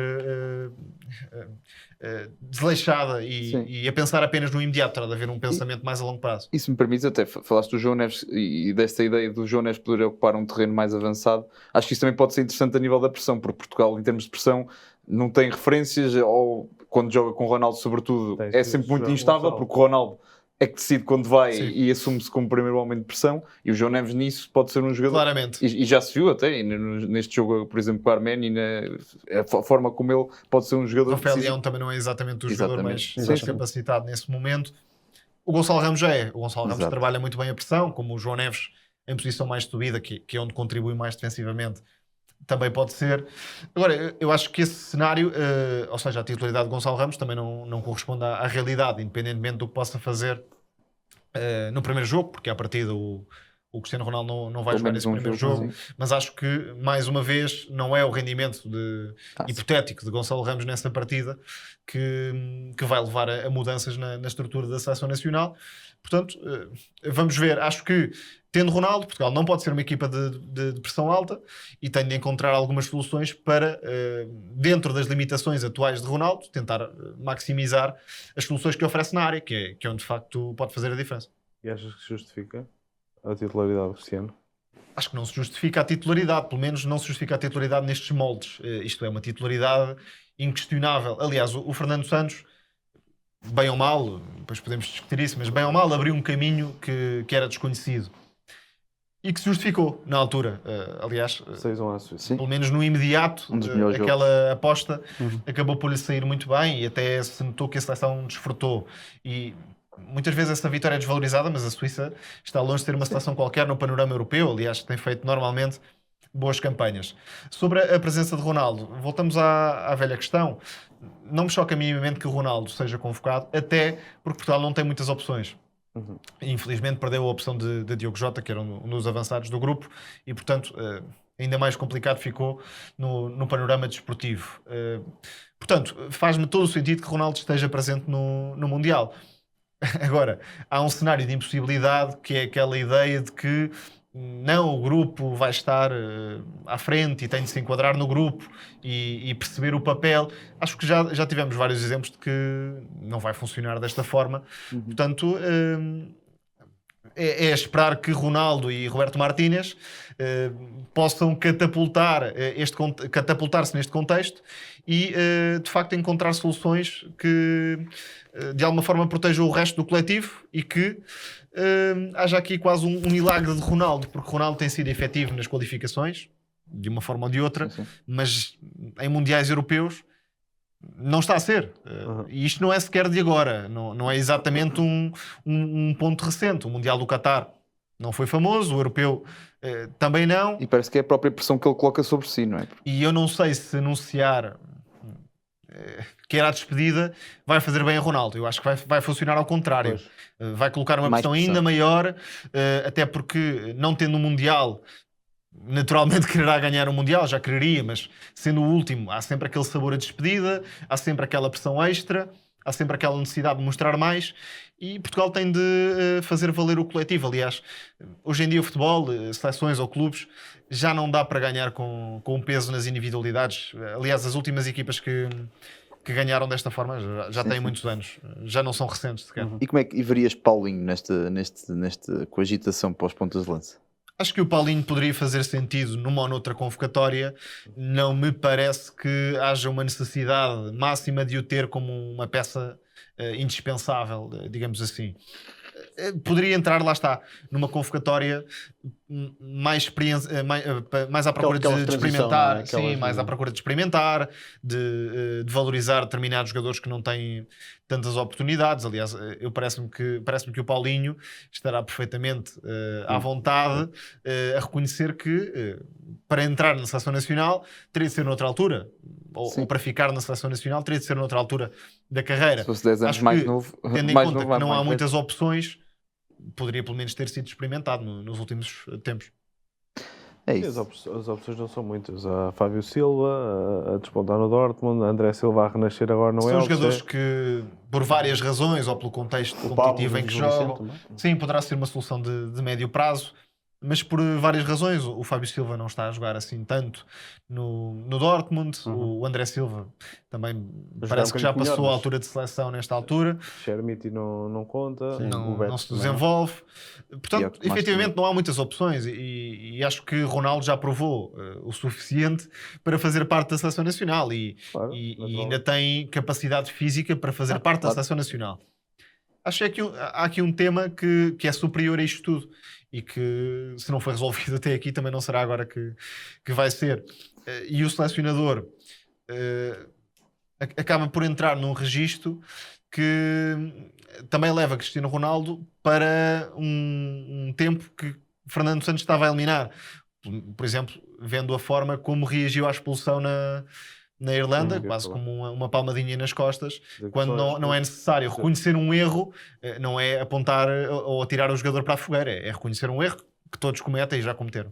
desleixada e a pensar apenas no imediato. Terá de haver um pensamento mais a longo prazo. Isso me permite, até falaste do João Neves e desta ideia do João Neves poder ocupar um terreno mais avançado. Acho que isso também pode ser interessante a nível da pressão, porque Portugal, em termos de pressão, não tem referências, ou quando joga com o Ronaldo, sobretudo, é sempre muito instável, porque o Ronaldo é que decide quando vai e assume-se como primeiro homem de pressão, e o João Neves nisso pode ser um jogador. Claramente. E já se viu até neste jogo, por exemplo, com a Arménia, a forma como ele pode ser um jogador. Rafael Leão também não é exatamente o jogador mais capacitado nesse momento. O Gonçalo Ramos já é. O Gonçalo Ramos trabalha muito bem a pressão, como o João Neves em posição mais de subida, que é onde contribui mais defensivamente. Também pode ser. Agora, eu acho que esse cenário, ou seja, a titularidade de Gonçalo Ramos também não corresponde à realidade, independentemente do que possa fazer no primeiro jogo, porque à partida o Cristiano Ronaldo não vai jogar nesse primeiro jogo, mas acho que, mais uma vez, não é o rendimento hipotético de Gonçalo Ramos nessa partida que vai levar a mudanças na estrutura da seleção nacional. Portanto, vamos ver. Acho que, tendo Ronaldo, Portugal não pode ser uma equipa de pressão alta e tem de encontrar algumas soluções para, dentro das limitações atuais de Ronaldo, tentar maximizar as soluções que oferece na área, que é onde de facto pode fazer a diferença. E achas que se justifica a titularidade do Cristiano? Acho que não se justifica a titularidade, pelo menos não se justifica a titularidade nestes moldes. Isto é uma titularidade inquestionável. Aliás, o Fernando Santos, bem ou mal, depois podemos discutir isso, mas bem ou mal abriu um caminho que era desconhecido e que se justificou na altura. Aliás, 6-1 à Suíça. pelo menos no imediato, aquela aposta acabou por lhe sair muito bem e até se notou que a seleção desfrutou. E muitas vezes essa vitória é desvalorizada, mas a Suíça está longe de ser uma seleção qualquer no panorama europeu. Aliás, tem feito normalmente boas campanhas. Sobre a presença de Ronaldo, voltamos à velha questão. Não me choca minimamente que o Ronaldo seja convocado, até porque Portugal não tem muitas opções. Infelizmente perdeu a opção de Diogo Jota, que era um dos avançados do grupo, e portanto ainda mais complicado ficou no panorama desportivo. Portanto, faz-me todo o sentido que Ronaldo esteja presente no Mundial. Agora, há um cenário de impossibilidade, que é aquela ideia de que não, o grupo vai estar à frente e tem de se enquadrar no grupo e perceber o papel. Acho que já tivemos vários exemplos de que não vai funcionar desta forma. Portanto, é esperar que Ronaldo e Roberto Martínez possam catapultar-se neste contexto e, de facto, encontrar soluções que, de alguma forma, protejam o resto do coletivo e que haja aqui quase um milagre de Ronaldo, porque Ronaldo tem sido efetivo nas qualificações, de uma forma ou de outra, mas em mundiais europeus não está a ser. E isto não é sequer de agora. Não é exatamente um ponto recente. O Mundial do Qatar não foi famoso, o europeu também não. E parece que é a própria pressão que ele coloca sobre si, não é? E eu não sei se anunciar que era a despedida vai fazer bem a Ronaldo. Eu acho que vai funcionar ao contrário. Vai colocar uma Mais pressão pressão. ainda maior, até porque não tendo um Mundial, naturalmente quererá ganhar o Mundial, já quereria, mas sendo o último, há sempre aquele sabor a despedida, há sempre aquela pressão extra, há sempre aquela necessidade de mostrar mais, e Portugal tem de fazer valer o coletivo. Aliás, hoje em dia o futebol, seleções ou clubes, já não dá para ganhar com peso nas individualidades. Aliás, as últimas equipas que ganharam desta forma já têm muitos anos, já não são recentes sequer. E como é que verias Paulinho nesta cogitação para os pontas de lança? Acho que o Paulinho poderia fazer sentido numa ou noutra convocatória. Não me parece que haja uma necessidade máxima de o ter como uma peça indispensável, digamos assim. Poderia entrar, lá está, numa convocatória mais à procura Aquelas de transição, experimentar, não é? Aquelas, sim, mais à procura de experimentar, de valorizar determinados jogadores que não têm tantas oportunidades. Aliás, parece-me que o Paulinho estará perfeitamente à vontade a reconhecer que para entrar na Seleção Nacional teria de ser noutra altura, ou para ficar na Seleção Nacional teria de ser noutra altura da carreira. Se fosse 10 anos Acho mais que, novo, tendo em mais conta novo, que não há mais muitas opções, poderia pelo menos ter sido experimentado nos últimos tempos. É As isso. as opções não são muitas. Há Fábio Silva a despontar no Dortmund, André Silva a renascer agora no São Elche. jogadores que, por várias razões, ou pelo contexto competitivo em que jogam, sim, poderá ser uma solução de médio prazo, mas por várias razões. O Fábio Silva não está a jogar assim tanto no Dortmund, o André Silva também parece que já passou melhor, a mas- altura de seleção nesta altura, Chermiti não conta. não se desenvolve. E é o Portanto, que mais efetivamente não há muitas opções e acho que Ronaldo já provou o suficiente para fazer parte da Seleção Nacional e ainda tem capacidade física para fazer parte da Seleção Nacional. Acho que há aqui um tema que é superior a isto tudo e que, se não foi resolvido até aqui, também não será agora que vai ser. E o selecionador acaba por entrar num registro que também leva Cristiano Ronaldo para um tempo que Fernando Santos estava a eliminar. Por exemplo, vendo a forma como reagiu à expulsão na Irlanda, quase como uma palmadinha nas costas, quando não é necessário reconhecer um erro, não é apontar ou atirar o jogador para a fogueira, é reconhecer um erro que todos cometem e já cometeram.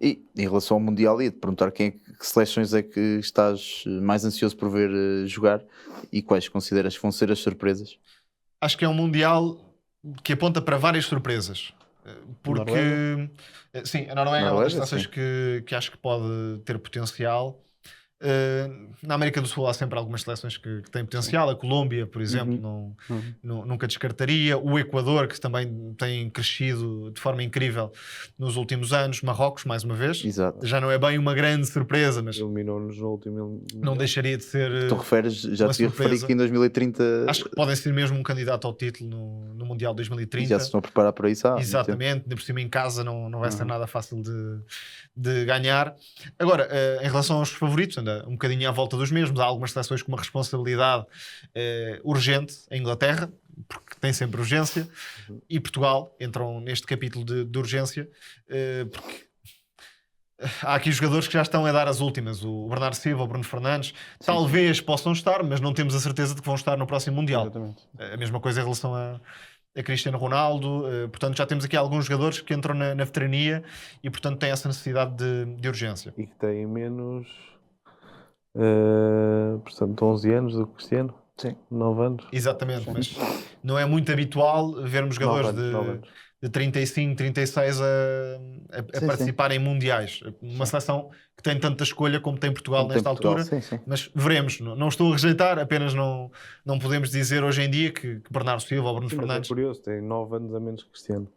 E em relação ao Mundial, ia-te perguntar que seleções é que estás mais ansioso por ver jogar e quais consideras que vão ser as surpresas? Acho que é um Mundial que aponta para várias surpresas. Porque, sim, a Noruega é uma das seleções que acho que pode ter potencial. Na América do Sul há sempre algumas seleções que têm potencial. A Colômbia, por exemplo, nunca descartaria. O Equador, que também tem crescido de forma incrível nos últimos anos. Marrocos, mais uma vez. Exato. Já não é bem uma grande surpresa, mas Eliminou-nos no último. não deixaria de ser. Tu referes, já te ia referir que em 2030 Acho que podem ser mesmo um candidato ao título no Mundial 2030. já se estão a preparar para isso. Exatamente, ainda por cima em casa não vai ser nada fácil de ganhar. Agora, em relação aos favoritos, anda um bocadinho à volta dos mesmos. Há algumas seleções com uma responsabilidade urgente. A Inglaterra, porque tem sempre urgência, e Portugal entram neste capítulo de urgência, porque há aqui jogadores que já estão a dar as últimas. O Bernardo Silva, o Bruno Fernandes, talvez possam estar, mas não temos a certeza de que vão estar no próximo Mundial. Exatamente. A mesma coisa em relação a Cristiano Ronaldo. Portanto, já temos aqui alguns jogadores que entram na veterania e, portanto, têm essa necessidade de urgência. E que têm menos. Portanto, 11 anos do que Cristiano. Sim. 9 anos. Exatamente, mas não é muito habitual vermos jogadores 9 anos. de de 35, 36 a Sim, participar em mundiais. Uma seleção que tem tanta escolha como tem Portugal Como nesta tem Portugal, altura, sim. mas veremos. Não estou a rejeitar, apenas não podemos dizer hoje em dia que Bernardo Silva ou Bruno Sim, mas é Fernandes, curioso, tem 9 anos a menos que Cristiano.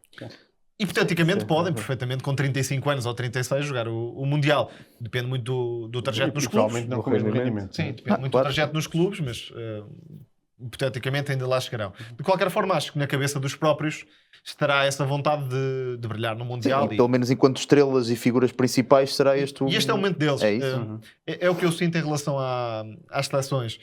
hipoteticamente, Sim, podem sim. perfeitamente com 35 anos ou 36 jogar o Mundial. Depende muito do trajeto nos clubes. Provavelmente não do com o mesmo rendimento. rendimento. Sim, depende muito claro. do trajeto nos clubes, mas hipoteticamente ainda lá chegarão. De qualquer forma, acho que na cabeça dos próprios estará essa vontade de brilhar no Sim, Mundial. e pelo menos enquanto estrelas e figuras principais será este o... E este é o momento deles. É isso. É o que eu sinto em relação às seleções.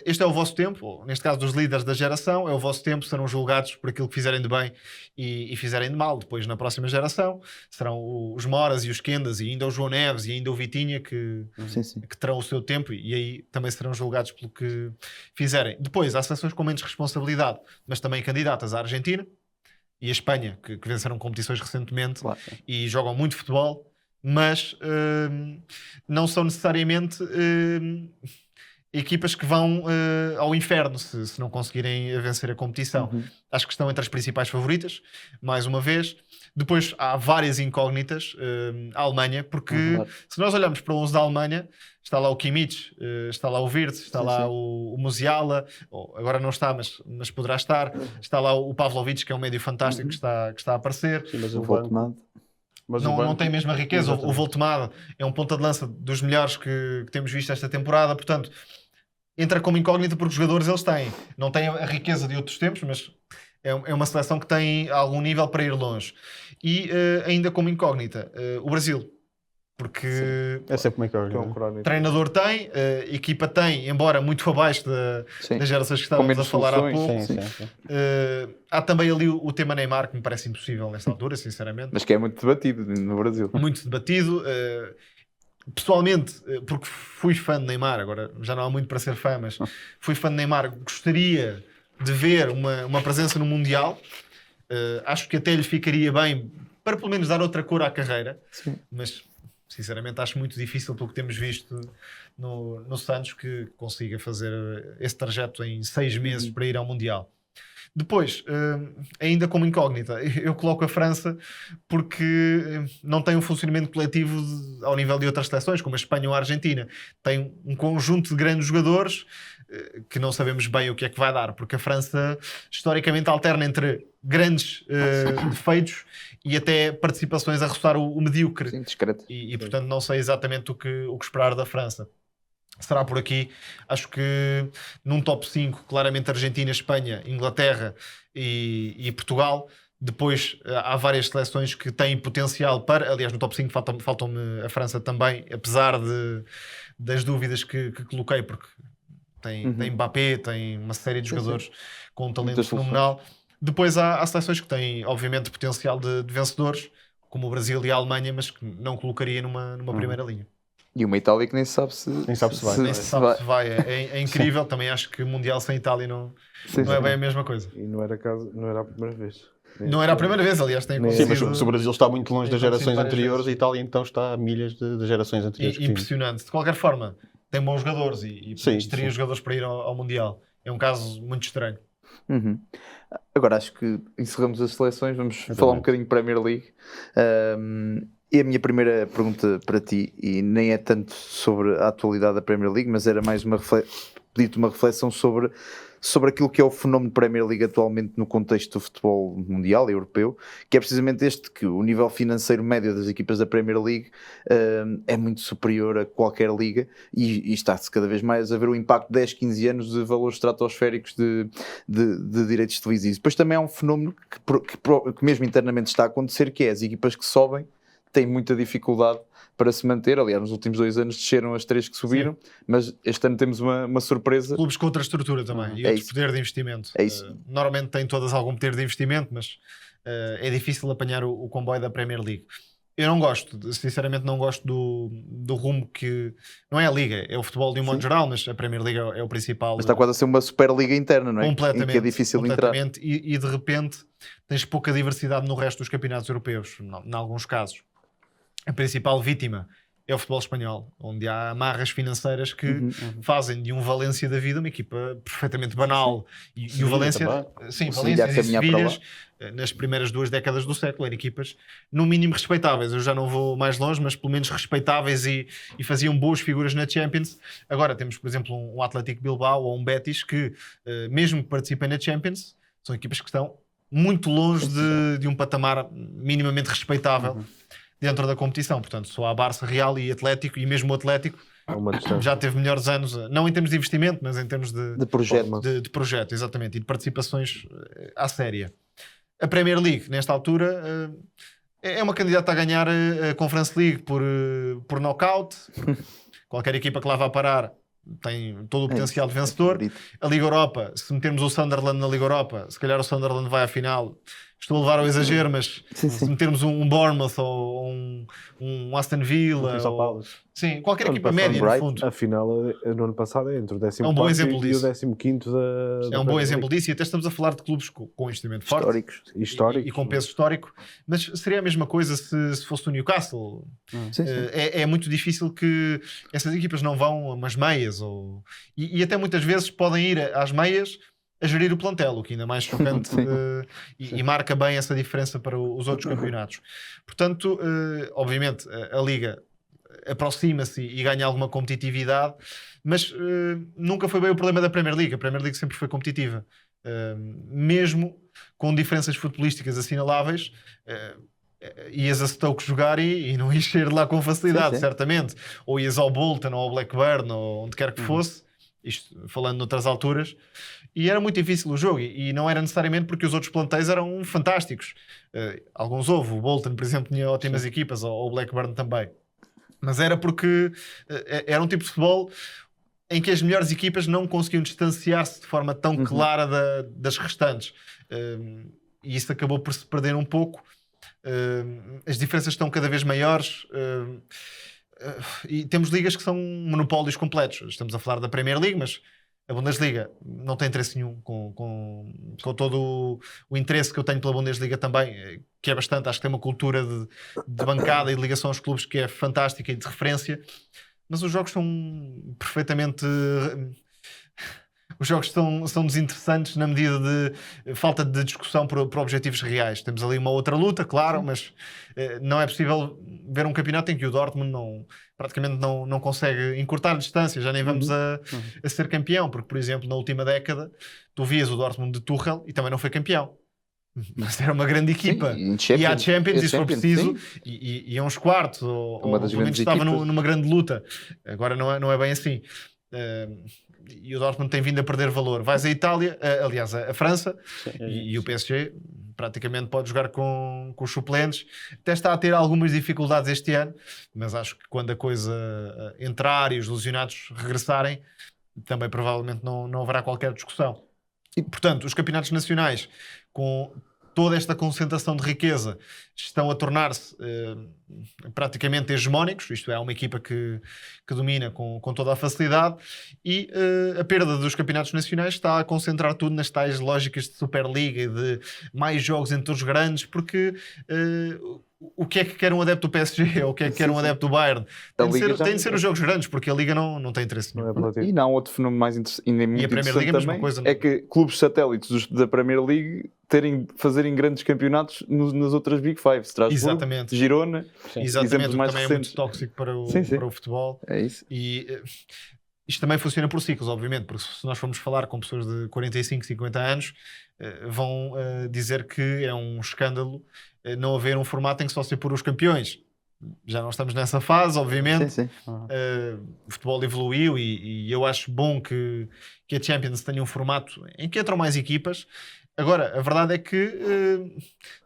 Este é o vosso tempo, ou, neste caso dos líderes da geração, é o vosso tempo, serão julgados por aquilo que fizerem de bem e fizerem de mal. Depois, na próxima geração, serão os Moras e os Kendas e ainda o João Neves e ainda o Vitinha que Sim. terão o seu tempo e aí também serão julgados pelo que fizerem. Depois, há seleções com menos responsabilidade, mas também candidatas à Argentina e a Espanha, que venceram competições recentemente Claro. e jogam muito futebol, mas não são necessariamente equipas que vão ao inferno se não conseguirem vencer a competição. Acho que estão entre as principais favoritas, mais uma vez. Depois há várias incógnitas. A Alemanha, porque se nós olharmos para o 11 da Alemanha, está lá o Kimmich, está lá o Wirtz, está lá o Musiala, agora não está, mas poderá estar. Está lá o Pavlovic, que é um médio fantástico que está a aparecer. Sim, mas O o banco, Voltemade. mas o Não banco- tem a mesma riqueza. O Exatamente. Voltemade é um ponta de lança dos melhores que temos visto esta temporada, portanto entra como incógnita porque os jogadores eles têm. Não têm a riqueza de outros tempos, mas é uma seleção que tem algum nível para ir longe. E ainda como incógnita, o Brasil. Porque É sempre uma Que é um incógnita. crónico. treinador tem, equipa tem, embora muito abaixo Sim. das gerações que Com estávamos a menos falar há soluções, pouco. Sim. Há também ali o tema Neymar, que me parece impossível nesta altura, sinceramente. Mas que é muito debatido no Brasil. Muito debatido. Pessoalmente, porque fui fã de Neymar, agora já não há muito para ser fã, mas fui fã de Neymar, gostaria de ver uma presença no Mundial. Acho que até lhe ficaria bem para pelo menos dar outra cor à carreira, mas sinceramente acho muito difícil pelo que temos visto no Santos que consiga fazer esse trajeto em 6 meses para ir ao Mundial. Depois, ainda como incógnita, eu coloco a França porque não tem um funcionamento coletivo ao nível de outras seleções, como a Espanha ou a Argentina. Tem um conjunto de grandes jogadores que não sabemos bem o que é que vai dar, porque a França historicamente alterna entre grandes defeitos e até participações a roçar o medíocre. Sim, discreto. E portanto não sei exatamente o que esperar da França. Será por aqui. Acho que num top 5, claramente Argentina, Espanha, Inglaterra e Portugal. Depois há várias seleções que têm potencial para... Aliás, no top 5 faltam-me a França também, apesar das dúvidas que coloquei, porque tem Mbappé, tem uma série de jogadores com um talento Muitas fenomenal. Depois há seleções que têm, obviamente, potencial de vencedores, como o Brasil e a Alemanha, mas que não colocaria numa primeira linha. E uma Itália que nem sabe se Nem sabe se vai. Nem se sabe se vai. É incrível. Também acho que o Mundial sem Itália não é bem a mesma coisa. E não era a primeira vez. Não era a primeira vez, aliás, tem Sim, acontecido. mas se o Brasil está muito longe das Tem acontecido gerações várias anteriores, vezes. a Itália então está a milhas das gerações anteriores. que tínhamos. Impressionante. De qualquer forma, tem bons jogadores e Sim, teria sim. jogadores para ir ao Mundial. É um caso muito estranho. Agora acho que encerramos as seleções, vamos falar um bocadinho de Premier League. E a minha primeira pergunta para ti, e nem é tanto sobre a atualidade da Premier League, mas era mais pedir-te uma reflexão sobre aquilo que é o fenómeno Premier League atualmente no contexto do futebol mundial e europeu, que é precisamente este, que o nível financeiro médio das equipas da Premier League é muito superior a qualquer liga e está-se cada vez mais a ver o impacto de 10, 15 anos de valores estratosféricos de direitos televisivos. Depois também há um fenómeno que mesmo internamente está a acontecer, que é as equipas que sobem têm muita dificuldade para se manter. Aliás, nos últimos 2 anos desceram as 3 que subiram, mas este ano temos uma surpresa. Clubes com outra estrutura também e É outro isso. poder de investimento. É isso. Normalmente têm todas algum poder de investimento, mas é difícil apanhar o comboio da Premier League. Eu não gosto, sinceramente não gosto do rumo que... Não é a Liga, é o futebol de um modo geral, mas a Premier League é o principal. Mas está quase a ser uma Superliga interna, não é? Completamente. Em que é difícil de entrar. Completamente. E de repente tens pouca diversidade no resto dos campeonatos europeus, em alguns casos. A principal vítima é o futebol espanhol, onde há amarras financeiras que fazem de um Valência da vida uma equipa perfeitamente banal. E o Valência, sim, Sevilha a Valências e caminhar para Sevilhas, nas primeiras 2 décadas do século, eram equipas no mínimo respeitáveis. Eu já não vou mais longe, mas pelo menos respeitáveis e faziam boas figuras na Champions. Agora temos, por exemplo, um Atlético Bilbao ou um Betis que, mesmo que participem na Champions, são equipas que estão muito longe de um patamar minimamente respeitável dentro da competição. Portanto, só há Barça, Real e Atlético, e mesmo o Atlético já teve melhores anos, não em termos de investimento, mas em termos De projeto. de projeto, exatamente, e de participações à séria. A Premier League, nesta altura, é uma candidata a ganhar a Conference League por knockout. Qualquer equipa que lá vá parar tem todo o potencial de vencedor. A Liga Europa, se metermos o Sunderland na Liga Europa, se calhar o Sunderland vai à final. Estou a levar ao exagero, mas se metermos um Bournemouth ou um Aston Villa, sim, qualquer equipa média, no fundo. A final no ano passado é entre o 15º um bom exemplo e o disso. 15º da É um bom exemplo disso, e até estamos a falar de clubes com investimento forte históricos e com peso histórico, mas seria a mesma coisa se fosse o Newcastle. É muito difícil que essas equipas não vão a umas meias, e até muitas vezes podem ir às meias a gerir o plantel, o que ainda mais chocante e marca bem essa diferença para os outros campeonatos. Portanto, obviamente, a Liga aproxima-se e ganha alguma competitividade, mas nunca foi bem o problema da Premier League. A Premier League sempre foi competitiva. Mesmo com diferenças futebolísticas assinaláveis, ias a Stoke jogar e não ias sair de lá com facilidade, certamente. Ou ias ao Bolton ou ao Blackburn ou onde quer que fosse, isto falando noutras alturas, e era muito difícil o jogo, e não era necessariamente porque os outros plantéis eram fantásticos. Alguns houve, o Bolton, por exemplo, tinha ótimas equipas, ou o Blackburn também. Mas era porque era um tipo de futebol em que as melhores equipas não conseguiam distanciar-se de forma tão clara das restantes. E isso acabou por se perder um pouco. As diferenças estão cada vez maiores. E temos ligas que são monopólios completos. Estamos a falar da Premier League, mas a Bundesliga não tem interesse nenhum, com todo o interesse que eu tenho pela Bundesliga também, que é bastante, acho que tem uma cultura de bancada e de ligação aos clubes que é fantástica e de referência, mas os jogos são perfeitamente... Os jogos são desinteressantes na medida de falta de discussão por objetivos reais. Temos ali uma outra luta, claro, mas não é possível ver um campeonato em que o Dortmund praticamente não consegue encurtar distâncias, já nem vamos a ser campeão, porque, por exemplo, na última década, tu vias o Dortmund de Tuchel e também não foi campeão. Mas era uma grande equipa. E há Champions, e se for preciso, e a uns quartos, ou pelo menos estava numa grande luta. Agora não é bem assim. E o Dortmund tem vindo a perder valor. Vais à Itália, aliás, a França, e o PSG praticamente pode jogar com os suplentes. Até está a ter algumas dificuldades este ano, mas acho que quando a coisa entrar e os lesionados regressarem, também provavelmente não haverá qualquer discussão. E, portanto, os campeonatos nacionais, com toda esta concentração de riqueza, estão a tornar-se praticamente hegemónicos, isto é, uma equipa que domina com toda a facilidade, e a perda dos campeonatos nacionais está a concentrar tudo nas tais lógicas de Superliga e de mais jogos entre os grandes, porque o que é que quer um adepto do PSG ou o que é que quer um adepto do Bayern? Tem de ser os jogos grandes, porque a Liga não tem interesse nenhum. E não, outro fenómeno mais interessante, ainda muito e a Premier League é a mesma coisa, é que clubes satélites da Premier League fazerem grandes campeonatos nas outras Big Five. Strasbourg, Girona, exatamente, mais também recentes. É muito tóxico para o futebol. É isso. E isto também funciona por ciclos, obviamente, porque se nós formos falar com pessoas de 45, 50 anos, vão dizer que é um escândalo não haver um formato em que só se apura os campeões. Já não estamos nessa fase, obviamente. O futebol evoluiu e eu acho bom que a Champions tenha um formato em que entram mais equipas. Agora, a verdade é que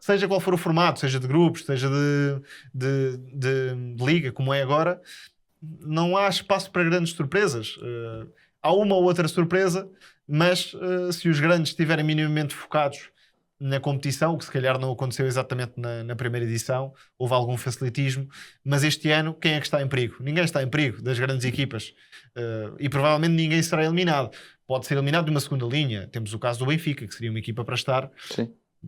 seja qual for o formato, seja de grupos, seja de liga, como é agora, não há espaço para grandes surpresas. Há uma ou outra surpresa, mas se os grandes estiverem minimamente focados na competição, o que se calhar não aconteceu exatamente na primeira edição, houve algum facilitismo, mas este ano quem é que está em perigo? Ninguém está em perigo das grandes equipas, e provavelmente ninguém será eliminado. Pode ser eliminado de uma segunda linha. Temos o caso do Benfica, que seria uma equipa para estar,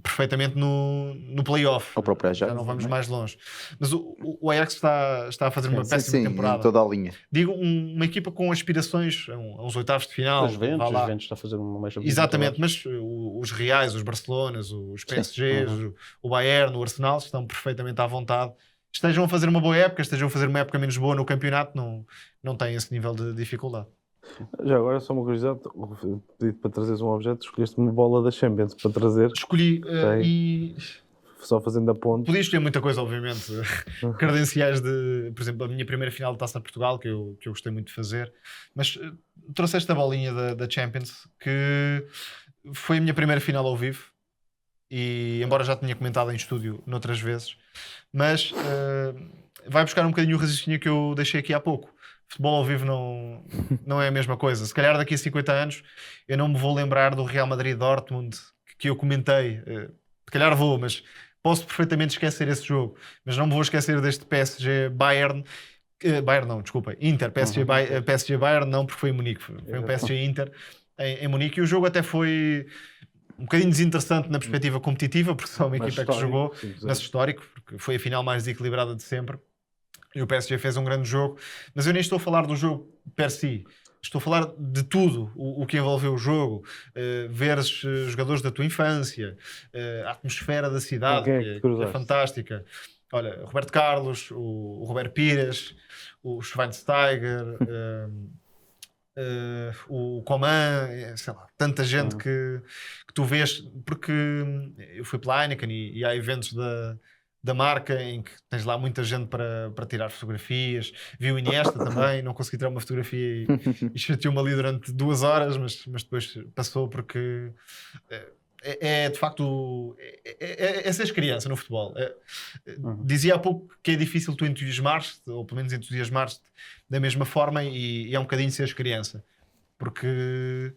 perfeitamente no play-off. O próprio Ajax, Já não vamos também. mais longe. Mas o Ajax está a fazer uma péssima Sim, temporada. em toda a linha. Digo, uma equipa com aspirações a uns oitavos de final. A Juventus, vá lá. a Juventus está a fazer uma mais Exatamente, mas os Reais, os Barcelonas, os PSGs, o Bayern, o Arsenal estão perfeitamente à vontade. Estejam a fazer uma boa época, estejam a fazer uma época menos boa no campeonato, não têm esse nível de dificuldade. Já agora, só uma curiosidade, pedi para trazeres um objeto, escolheste uma bola da Champions para trazer, Escolhi e só fazendo a ponte. podia escolher muita coisa, obviamente. Credenciais de, por exemplo, a minha primeira final de Taça de Portugal, que eu gostei muito de fazer, mas trouxe esta bolinha da Champions, que foi a minha primeira final ao vivo, e embora já tinha comentado em estúdio noutras vezes, mas vai buscar um bocadinho o raciocínio que eu deixei aqui há pouco. Futebol ao vivo não é a mesma coisa. Se calhar daqui a 50 anos eu não me vou lembrar do Real Madrid-Dortmund que eu comentei. Se calhar vou, mas posso perfeitamente esquecer esse jogo. Mas não me vou esquecer deste PSG-Bayern. Bayern não, desculpa. Inter. PSG-Bayern não, porque foi em Munique. Foi um PSG-Inter em Munique. E o jogo até foi um bocadinho desinteressante na perspectiva competitiva, porque só uma equipa que jogou, mas histórico, porque foi a final mais desequilibrada de sempre. E o PSG fez um grande jogo, mas eu nem estou a falar do jogo per si, estou a falar de tudo o que envolveu o jogo, veres jogadores da tua infância, a atmosfera da cidade, que é fantástica. Olha, Roberto Carlos, o Roberto Pires, o Schweinsteiger, o Coman, sei lá, tanta gente que tu vês, porque eu fui pela Heineken e há eventos da marca em que tens lá muita gente para tirar fotografias. Vi o Iniesta também, não consegui tirar uma fotografia e chateou-me ali durante 2 horas, mas depois passou porque de facto é seres criança no futebol. Dizia há pouco que é difícil tu entusiasmar-te, ou pelo menos entusiasmar-te da mesma forma, e é um bocadinho seres criança, porque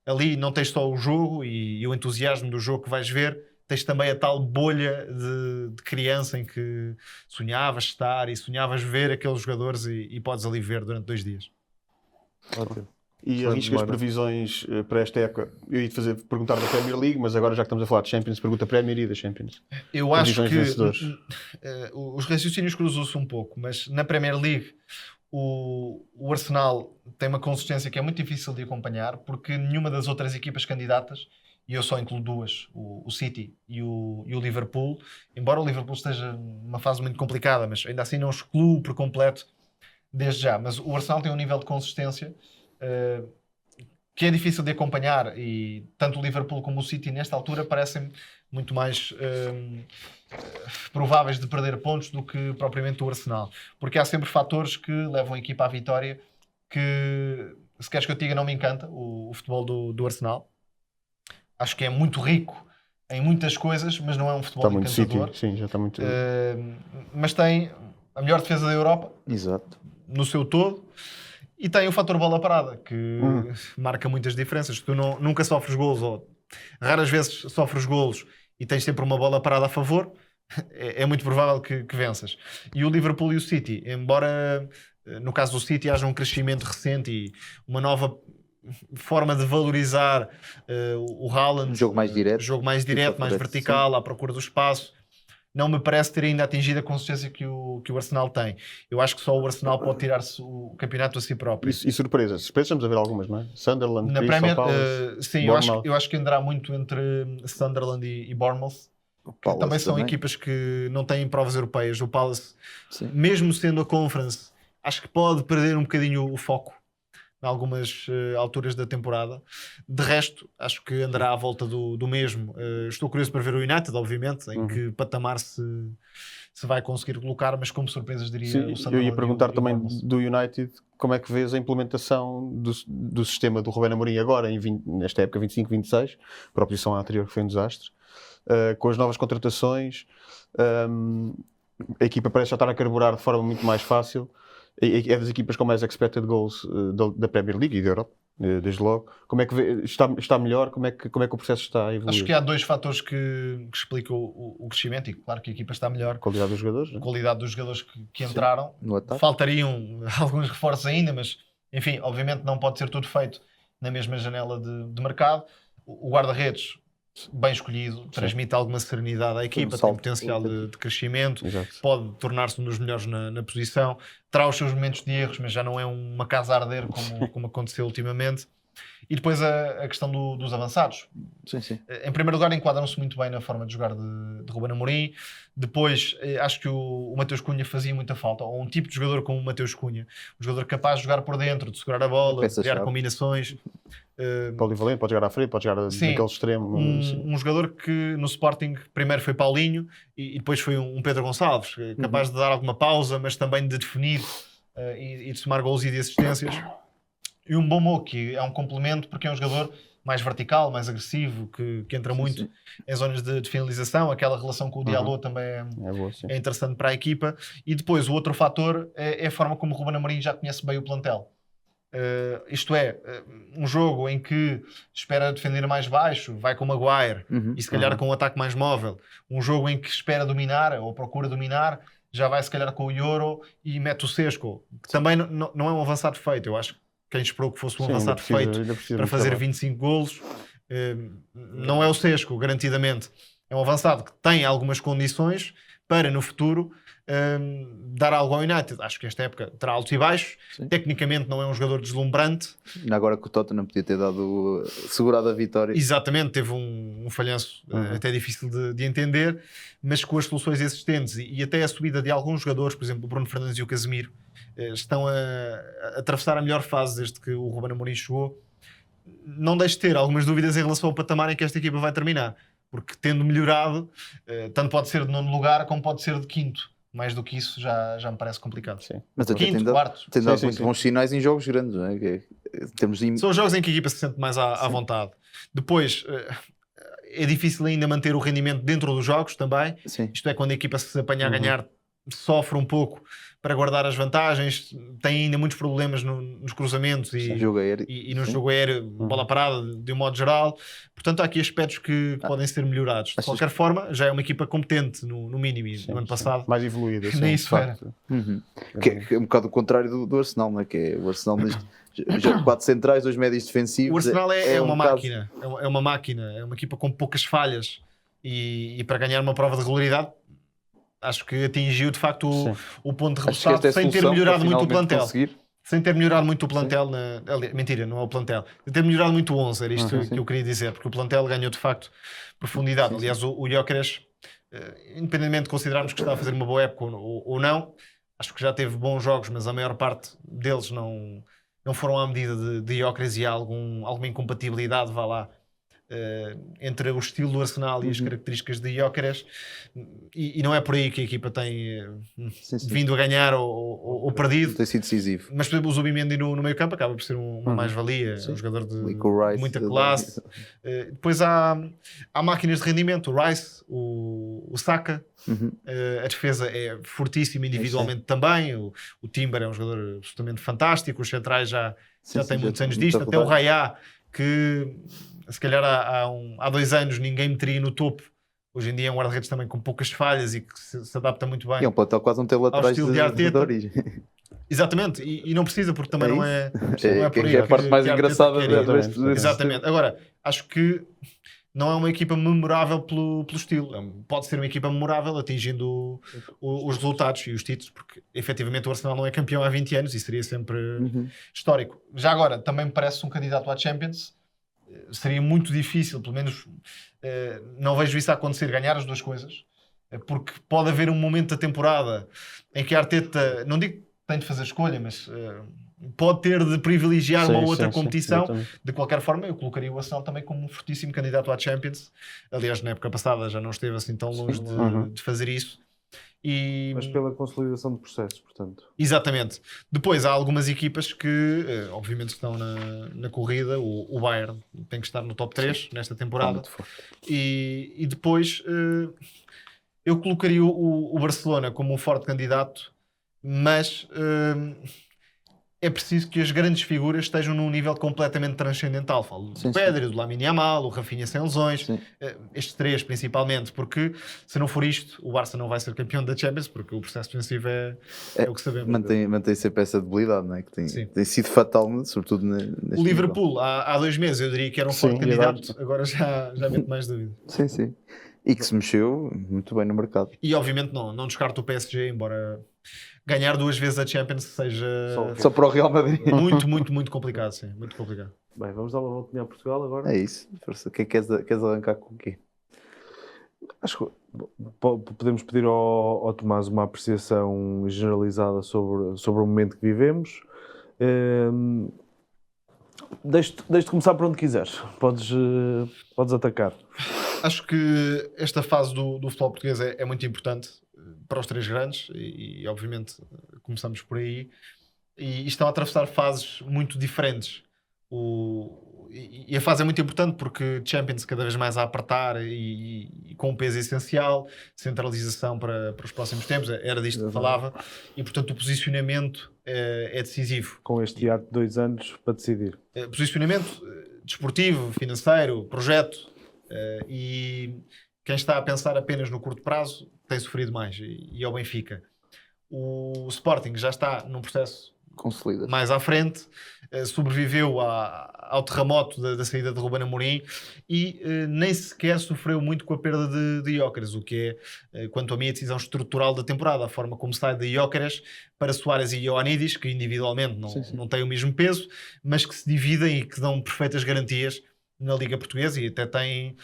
ali não tens só o jogo e o entusiasmo do jogo que vais ver, tens também a tal bolha de criança em que sonhavas estar e sonhavas ver aqueles jogadores e podes ali ver durante 2 dias. Ótimo. E arriscas previsões para esta época? Eu ia te perguntar da Premier League, mas agora já que estamos a falar de Champions, pergunta Premier e da Champions. Eu acho que vencedores. Os raciocínios cruzam-se um pouco, mas na Premier League o Arsenal tem uma consistência que é muito difícil de acompanhar, porque nenhuma das outras equipas candidatas, e eu só incluo 2, o City e o Liverpool, embora o Liverpool esteja numa fase muito complicada, mas ainda assim não excluo por completo desde já. Mas o Arsenal tem um nível de consistência que é difícil de acompanhar, e tanto o Liverpool como o City nesta altura parecem muito mais prováveis de perder pontos do que propriamente o Arsenal, porque há sempre fatores que levam a equipa à vitória, que, se queres que eu te diga, não me encanta o futebol do Arsenal. Acho que é muito rico em muitas coisas, mas não é um futebol está encantador. muito City, sim, já está muito. Mas tem a melhor defesa da Europa. Exato. No seu todo. E tem o fator bola parada, que marca muitas diferenças. Tu nunca sofres golos, ou raras vezes sofres golos e tens sempre uma bola parada a favor, é muito provável que venças. E o Liverpool e o City, embora no caso do City haja um crescimento recente e uma nova forma de valorizar o Haaland, jogo mais direto, mais vertical, à procura do espaço, não me parece ter ainda atingido a consistência que o Arsenal tem. Eu acho que só o Arsenal pode tirar-se o campeonato a si próprio. E surpresas? Surpresas estamos a ver algumas, não é? Sunderland, na Crystal Premier, Palace, sim, eu acho que andará muito entre Sunderland e Bournemouth. Também são equipas que não têm provas europeias. O Palace, mesmo sendo a Conference, acho que pode perder um bocadinho o foco em algumas alturas da temporada. De resto, acho que andará à volta do mesmo. Estou curioso para ver o United, obviamente, em que patamar se vai conseguir colocar, mas como surpresas diria sim, o Sunderland. Eu ia perguntar também Bournemouth. do United, como é que vês a implementação do sistema do Ruben Amorim agora, nesta época 25-26, para a oposição à anterior, que foi um desastre, com as novas contratações, a equipa parece já estar a carburar de forma muito mais fácil. É das equipas com mais expected goals da Premier League e da Europa, desde logo. Como é que está melhor? Como é que o processo está a evoluir? Acho que há 2 fatores que explicam o crescimento, e claro que a equipa está melhor. A qualidade dos jogadores, A qualidade dos jogadores que entraram. No ataque. Faltariam alguns reforços ainda, mas enfim, obviamente não pode ser tudo feito na mesma janela de mercado. O guarda-redes bem escolhido, transmite alguma serenidade à equipa, tem salto potencial de crescimento, Exato. pode tornar-se um dos melhores na posição, terá os seus momentos de erros, mas já não é uma casa a arder como aconteceu ultimamente. E depois a questão dos avançados. Sim. Em primeiro lugar, enquadram-se muito bem na forma de jogar de Ruben Amorim. Depois, acho que o Mateus Cunha fazia muita falta, ou um tipo de jogador como o Mateus Cunha, um jogador capaz de jogar por dentro, de segurar a bola, de criar Peça-chave. combinações. Polivalente, pode jogar à frente, pode jogar Sim, naquele extremo. Um jogador que no Sporting primeiro foi Paulinho e depois foi um Pedro Gonçalves, capaz de dar alguma pausa, mas também de definir e de somar gols e de assistências. E um Bomo, que é um complemento porque é um jogador mais vertical, mais agressivo, que entra muito em zonas de finalização. Aquela relação com o Diallo também É boa, sim. é interessante para a equipa. E depois o outro fator é a forma como o Ruben Amorim já conhece bem o plantel. Isto é, um jogo em que espera defender mais baixo, vai com o Maguire e se calhar com um ataque mais móvel. Um jogo em que espera dominar ou procura dominar, já vai se calhar com o Euro e mete o Sesco, que também não é um avançado feito. Eu acho que quem esperou que fosse um Sim, avançado ainda feito precisa para de fazer trabalho. 25 golos não é o Sesco, garantidamente. É um avançado que tem algumas condições para no futuro dar algo ao United. Acho que esta época terá altos e baixos. Sim. Tecnicamente não é um jogador deslumbrante. Agora que o Tottenham podia ter segurado a vitória. Exatamente, teve um falhanço até difícil de entender, mas com as soluções existentes e até a subida de alguns jogadores, por exemplo o Bruno Fernandes e o Casemiro, estão a atravessar a melhor fase desde que o Ruben Amorim chegou. Não deixe de ter algumas dúvidas em relação ao patamar em que esta equipa vai terminar, porque tendo melhorado, tanto pode ser de nono lugar como pode ser de quinto. Mais do que isso já me parece complicado. Sim. Mas até Quinto, tem dado, quarto. tem dado Sim, muito sim. bons sinais em jogos grandes, não é? Temos São os jogos em que a equipa se sente mais à vontade. Depois, é difícil ainda manter o rendimento dentro dos jogos também. Sim. Isto é, quando a equipa se apanha a ganhar, sofre um pouco para guardar as vantagens, tem ainda muitos problemas nos cruzamentos e Jogo aéreo. e no Sim. jogo aéreo, bola parada, de um modo geral. Portanto, há aqui aspectos que podem ser melhorados. De Achas qualquer forma, já é uma equipa competente no mínimo. E no ano passado, Mais evoluída. nem sim, isso de facto. Que é um bocado o contrário do Arsenal, não é? Que é o Arsenal já 4 centrais, 2 médios defensivos. o Arsenal é uma um caso- máquina. É uma máquina. É uma equipa com poucas falhas. E para ganhar uma prova de regularidade, acho que atingiu de facto o ponto de Acho que esta resultado é a sem ter solução melhorado para muito o finalmente plantel. conseguir. Sem ter melhorado muito o plantel. Mentira, não é o plantel. Sem ter melhorado muito o 11, era isto que eu queria dizer, porque o plantel ganhou de facto profundidade. Aliás, o Gyökeres, independentemente de considerarmos que está a fazer uma boa época ou não, acho que já teve bons jogos, mas a maior parte deles não foram à medida de Gyökeres e há alguma incompatibilidade, vá lá, entre o estilo do Arsenal e as características de Gyökeres, e não é por aí que a equipa tem Sim. vindo a ganhar ou perdido. Tem sido decisivo. Mas, por exemplo, o Zubimendi no meio campo acaba por ser uma mais-valia, é um jogador de Ali com o Rice, muita classe. Depois há máquinas de rendimento, o Rice, o Saka, a defesa é fortíssima individualmente também, o Timber é um jogador absolutamente fantástico, os centrais já têm muitos anos disto, até o Raya, que se calhar há 2 anos ninguém meteria no topo. Hoje em dia é um guarda-redes também com poucas falhas e que se adapta muito bem. E é um plantel quase não tem laterais estilo de de Arteta. origem. Exatamente, e não precisa porque também É não é Que por aí é a parte mais que Arteta engraçada quer ir. deste Exatamente. Agora, acho que não é uma equipa memorável pelo estilo. Pode ser uma equipa memorável atingindo os resultados e os títulos, porque efetivamente o Arsenal não é campeão há 20 anos e seria sempre histórico. Já agora, também me parece um candidato à Champions. Seria muito difícil, pelo menos não vejo isso acontecer, ganhar as duas coisas, porque pode haver um momento da temporada em que a Arteta, não digo que tem de fazer escolha, mas pode ter de privilegiar uma outra competição. De qualquer forma, eu colocaria o Arsenal também como um fortíssimo candidato à Champions. Aliás, na época passada já não esteve assim tão longe de fazer isso. Mas pela consolidação de processos, portanto. Exatamente. Depois há algumas equipas que obviamente estão na corrida. O Bayern tem que estar no top 3 nesta temporada. E depois eu colocaria o Barcelona como um forte candidato, mas é preciso que as grandes figuras estejam num nível completamente transcendental. Falo Sim, do Pedri, do Lamine Yamal, o Rafinha sem lesões, Sim. estes três principalmente, porque se não for isto, o Barça não vai ser campeão da Champions, porque o processo defensivo é o que sabemos. Mantém sempre essa debilidade, não é? Que Sim. tem sido fatal, sobretudo neste O Liverpool, há 2 meses, eu diria que era um Sim, forte e candidato, agora já mete mais dúvida. nível. Sim. E que se mexeu muito bem no mercado. E obviamente não descarto o PSG, embora ganhar 2 vezes a Champions seja Só para o Real Madrid. muito complicado, sim, muito complicado. Bem, vamos dar uma voltinha a Portugal agora. É isso. Força. Queres arrancar com o quê? Acho que podemos pedir ao Tomás uma apreciação generalizada sobre o momento que vivemos. Deixe-te começar por onde quiseres. Podes atacar. Acho que esta fase do futebol português é muito importante para os três grandes e obviamente começamos por aí e estão a atravessar fases muito diferentes. E a fase é muito importante porque Champions cada vez mais a apertar e com um peso essencial, centralização para os próximos tempos, era disto que falava, e portanto o posicionamento é decisivo. Com este hiato de 2 anos para decidir. Posicionamento desportivo, financeiro, projeto, e quem está a pensar apenas no curto prazo tem sofrido mais, e é o Benfica. O Sporting já está num processo Consolida. mais à frente, sobreviveu ao terremoto da saída de Ruben Amorim e nem sequer sofreu muito com a perda de Gyökeres, o que é, quanto a mim, a decisão estrutural da temporada, a forma como sai de Gyökeres para Suárez e Ioannidis, que individualmente não têm o mesmo peso, mas que se dividem e que dão perfeitas garantias na Liga Portuguesa e até têm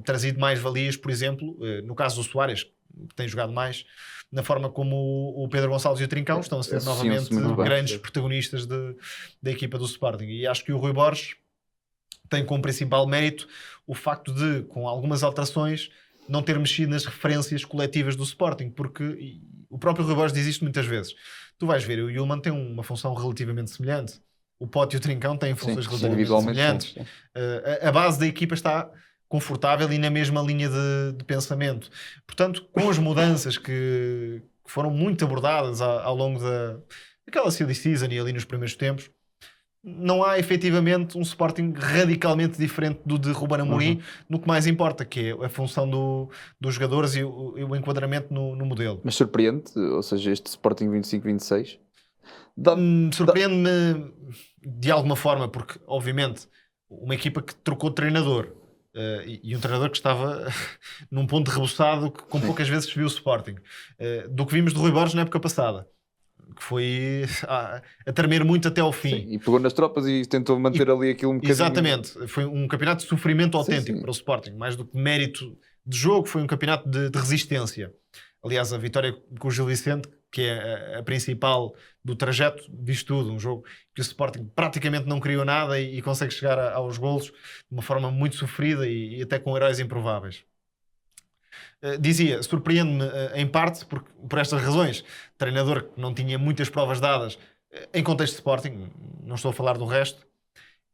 trazido mais valias, por exemplo, no caso do Suárez, que tem jogado mais, na forma como o Pedro Gonçalves e o Trincão estão a ser novamente grandes protagonistas da equipa do Sporting. E acho que o Rui Borges tem como principal mérito o facto de, com algumas alterações, não ter mexido nas referências coletivas do Sporting, porque o próprio Rui Borges diz isto muitas vezes. Tu vais ver, o Yulman tem uma função relativamente semelhante. O Pote e o Trincão têm funções relativamente semelhantes. A base da equipa está confortável e na mesma linha de pensamento. Portanto, com as mudanças que foram muito abordadas ao longo daquela silly season e ali nos primeiros tempos, não há efetivamente um Sporting radicalmente diferente do de Ruben Amorim no que mais importa, que é a função dos jogadores e o enquadramento no modelo. Mas surpreende, ou seja, este Sporting 25-26 surpreende-me de alguma forma, porque obviamente uma equipa que trocou de treinador e um treinador que estava num ponto rebuçado que com poucas vezes se viu o Sporting, do que vimos de Rui Borges na época passada, que foi a tremer muito até ao fim. Sim, e pegou nas tropas e tentou manter ali aquilo um bocadinho. Exatamente, foi um campeonato de sofrimento autêntico para o Sporting, mais do que mérito de jogo, foi um campeonato de resistência. Aliás, a vitória com o Gil Vicente, que é a principal do trajeto, diz tudo. Um jogo que o Sporting praticamente não criou nada e consegue chegar aos golos de uma forma muito sofrida e até com heróis improváveis. Dizia, surpreende-me em parte por estas razões. Treinador que não tinha muitas provas dadas em contexto de Sporting, não estou a falar do resto,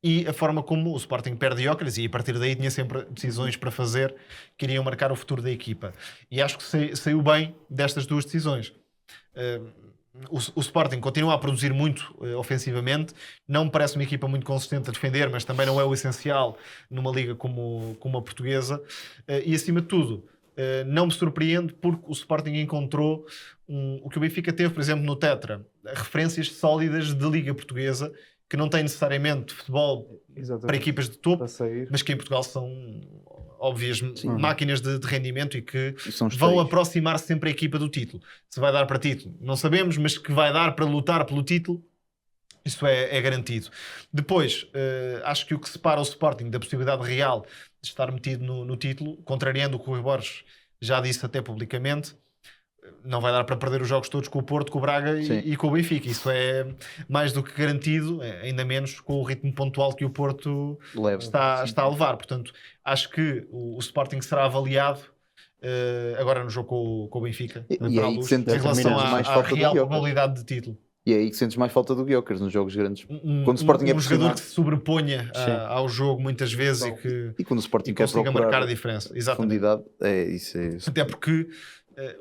e a forma como o Sporting perde Gyökeres e a partir daí tinha sempre decisões para fazer que iriam marcar o futuro da equipa. E acho que saiu bem destas duas decisões. O Sporting continua a produzir muito ofensivamente, não me parece uma equipa muito consistente a defender, mas também não é o essencial numa liga como a portuguesa, e acima de tudo não me surpreende porque o Sporting encontrou o que o Benfica teve, por exemplo, no Tetra, referências sólidas de liga portuguesa que não têm necessariamente futebol para equipas de topo, mas que em Portugal são óbvias máquinas de rendimento e que vão aproximar sempre a equipa do título. Se vai dar para título, não sabemos, mas que vai dar para lutar pelo título, isso é garantido. Depois, acho que o que separa o Sporting da possibilidade real de estar metido no título, contrariando o que o Rui Borges já disse até publicamente, não vai dar para perder os jogos todos com o Porto, com o Braga e com o Benfica. Isso é mais do que garantido, ainda menos com o ritmo pontual que o Porto está a levar. Portanto, acho que o Sporting será avaliado agora no jogo com o Benfica, e aí que em relação à real probabilidade de título. E é aí que sentes mais falta do Gyökeres nos jogos grandes. Quando o Sporting é jogador que se sobreponha ao jogo muitas vezes e quando o Sporting quer consiga marcar a diferença. Exatamente. Profundidade, isso é... Até porque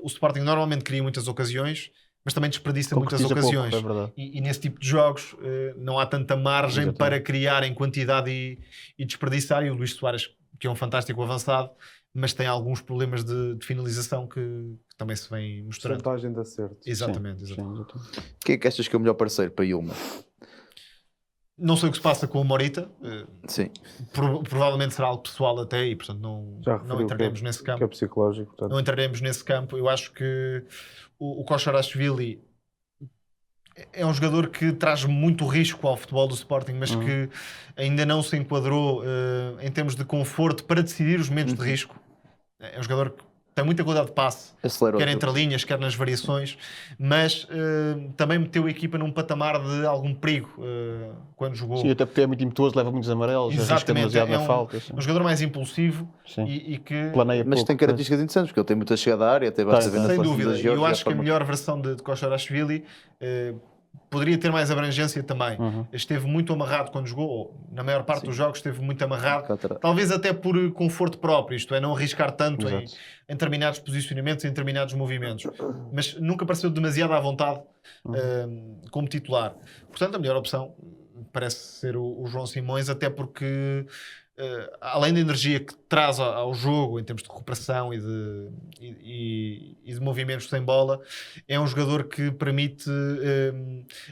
o Sporting normalmente cria muitas ocasiões, mas também desperdiça muitas Concretiza pouco, ocasiões. é verdade. E nesse tipo de jogos não há tanta margem Exatamente. para criar em quantidade e desperdiçar. E o Luís Soares, que é um fantástico avançado, mas tem alguns problemas de finalização que também se vem mostrando. Porcentagem de acerto. Exatamente. Sim, exatamente. Quem é que achas que é o melhor parceiro para Yulman? Não sei o que se passa com o Morita. Sim. Provavelmente será algo pessoal até e, portanto, Já não referiu entraremos que nesse é campo. psicológico. Portanto. Não entraremos nesse campo. Eu acho que o Košarashvili é um jogador que traz muito risco ao futebol do Sporting, mas que ainda não se enquadrou em termos de conforto para decidir os momentos de risco. É um jogador que tem muita qualidade de passe, Acelerou quer tudo. entre linhas, quer nas variações, mas também meteu a equipa num patamar de algum perigo quando jogou. Sim, até porque é muito impetuoso, leva muitos amarelos, arrisca Exatamente, demasiado é na falta. Sim. um jogador mais impulsivo Sim. e que... Planeia Mas pouco, tem características interessantes, porque ele tem muita chegada à área, até basta ver na Sem seleção dúvida, da e Geórgia, eu acho que a forma- melhor versão de Košarashvili poderia ter mais abrangência também. Esteve muito amarrado quando jogou, ou na maior parte dos jogos esteve muito amarrado, talvez até por conforto próprio, isto é, não arriscar tanto em determinados posicionamentos, em determinados movimentos, mas nunca pareceu demasiado à vontade como titular. Portanto, a melhor opção parece ser o João Simões, até porque além da energia que traz ao jogo em termos de recuperação e de movimentos sem bola, é um jogador que permite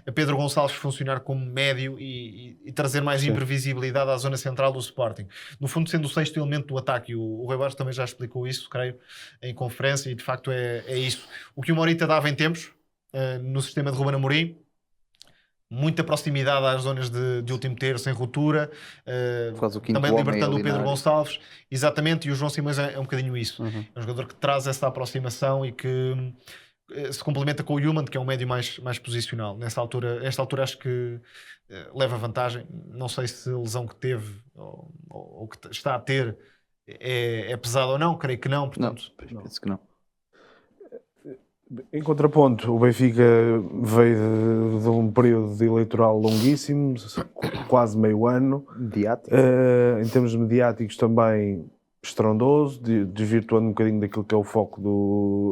a Pedro Gonçalves funcionar como médio e trazer mais imprevisibilidade à zona central do Sporting. No fundo, sendo o sexto elemento do ataque, o Rui Borges também já explicou isso, creio, em conferência, e de facto é isso. O que o Morita dava em tempos, no sistema de Ruben Amorim, muita proximidade às zonas de último terço, em ruptura, também libertando o Pedro Gonçalves, exatamente, e o João Simões é um bocadinho isso. É um jogador que traz essa aproximação e que se complementa com o Yulman, que é um médio mais posicional. Esta altura acho que leva vantagem. Não sei se a lesão que teve ou que está a ter é pesada ou não, creio que não. Portanto, não, penso que não. Em contraponto, o Benfica veio de um período eleitoral longuíssimo, quase meio ano. Mediático. Em termos mediáticos também estrondoso, desvirtuando um bocadinho daquilo que é o foco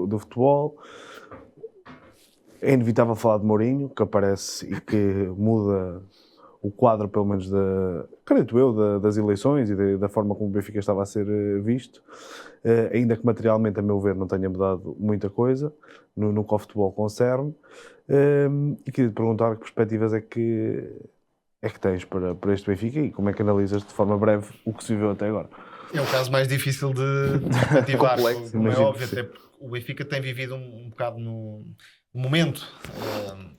do futebol. É inevitável falar de Mourinho, que aparece e que muda o quadro, pelo menos, acredito eu, das eleições e da forma como o Benfica estava a ser visto. Ainda que materialmente, a meu ver, não tenha mudado muita coisa no que o futebol concerne. E queria te perguntar que perspectivas é que tens para este Benfica e como é que analisas de forma breve o que se viveu até agora. é o caso mais difícil de ativar, Complexo, como é imagino óbvio, que sim. até porque o Benfica tem vivido um bocado no momento.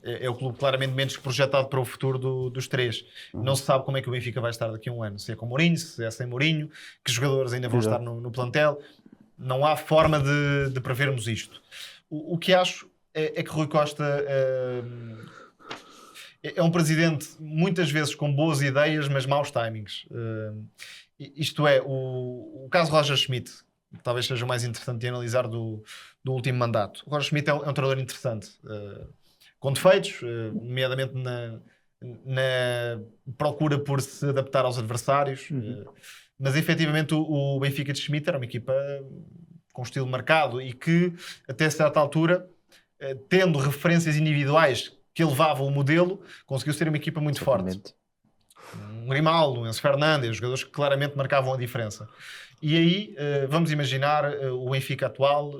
É o clube claramente menos projetado para o futuro dos três. Não se sabe como é que o Benfica vai estar daqui a um ano, se é com Mourinho, se é sem Mourinho, que jogadores ainda vão estar no plantel. Não há forma de prevermos isto. O que acho é que Rui Costa é um presidente muitas vezes com boas ideias, mas maus timings. Isto é, o caso Roger Schmidt, talvez seja o mais interessante de analisar do último mandato. O Roger Schmidt é um treinador interessante, com defeitos, nomeadamente na procura por se adaptar aos adversários, mas efetivamente o Benfica de Schmidt era uma equipa com estilo marcado e que, até certa altura, tendo referências individuais que elevavam o modelo, conseguiu ser uma equipa muito forte. Um Grimaldo, um Enzo Fernandes, jogadores que claramente marcavam a diferença. E aí vamos imaginar o Benfica atual,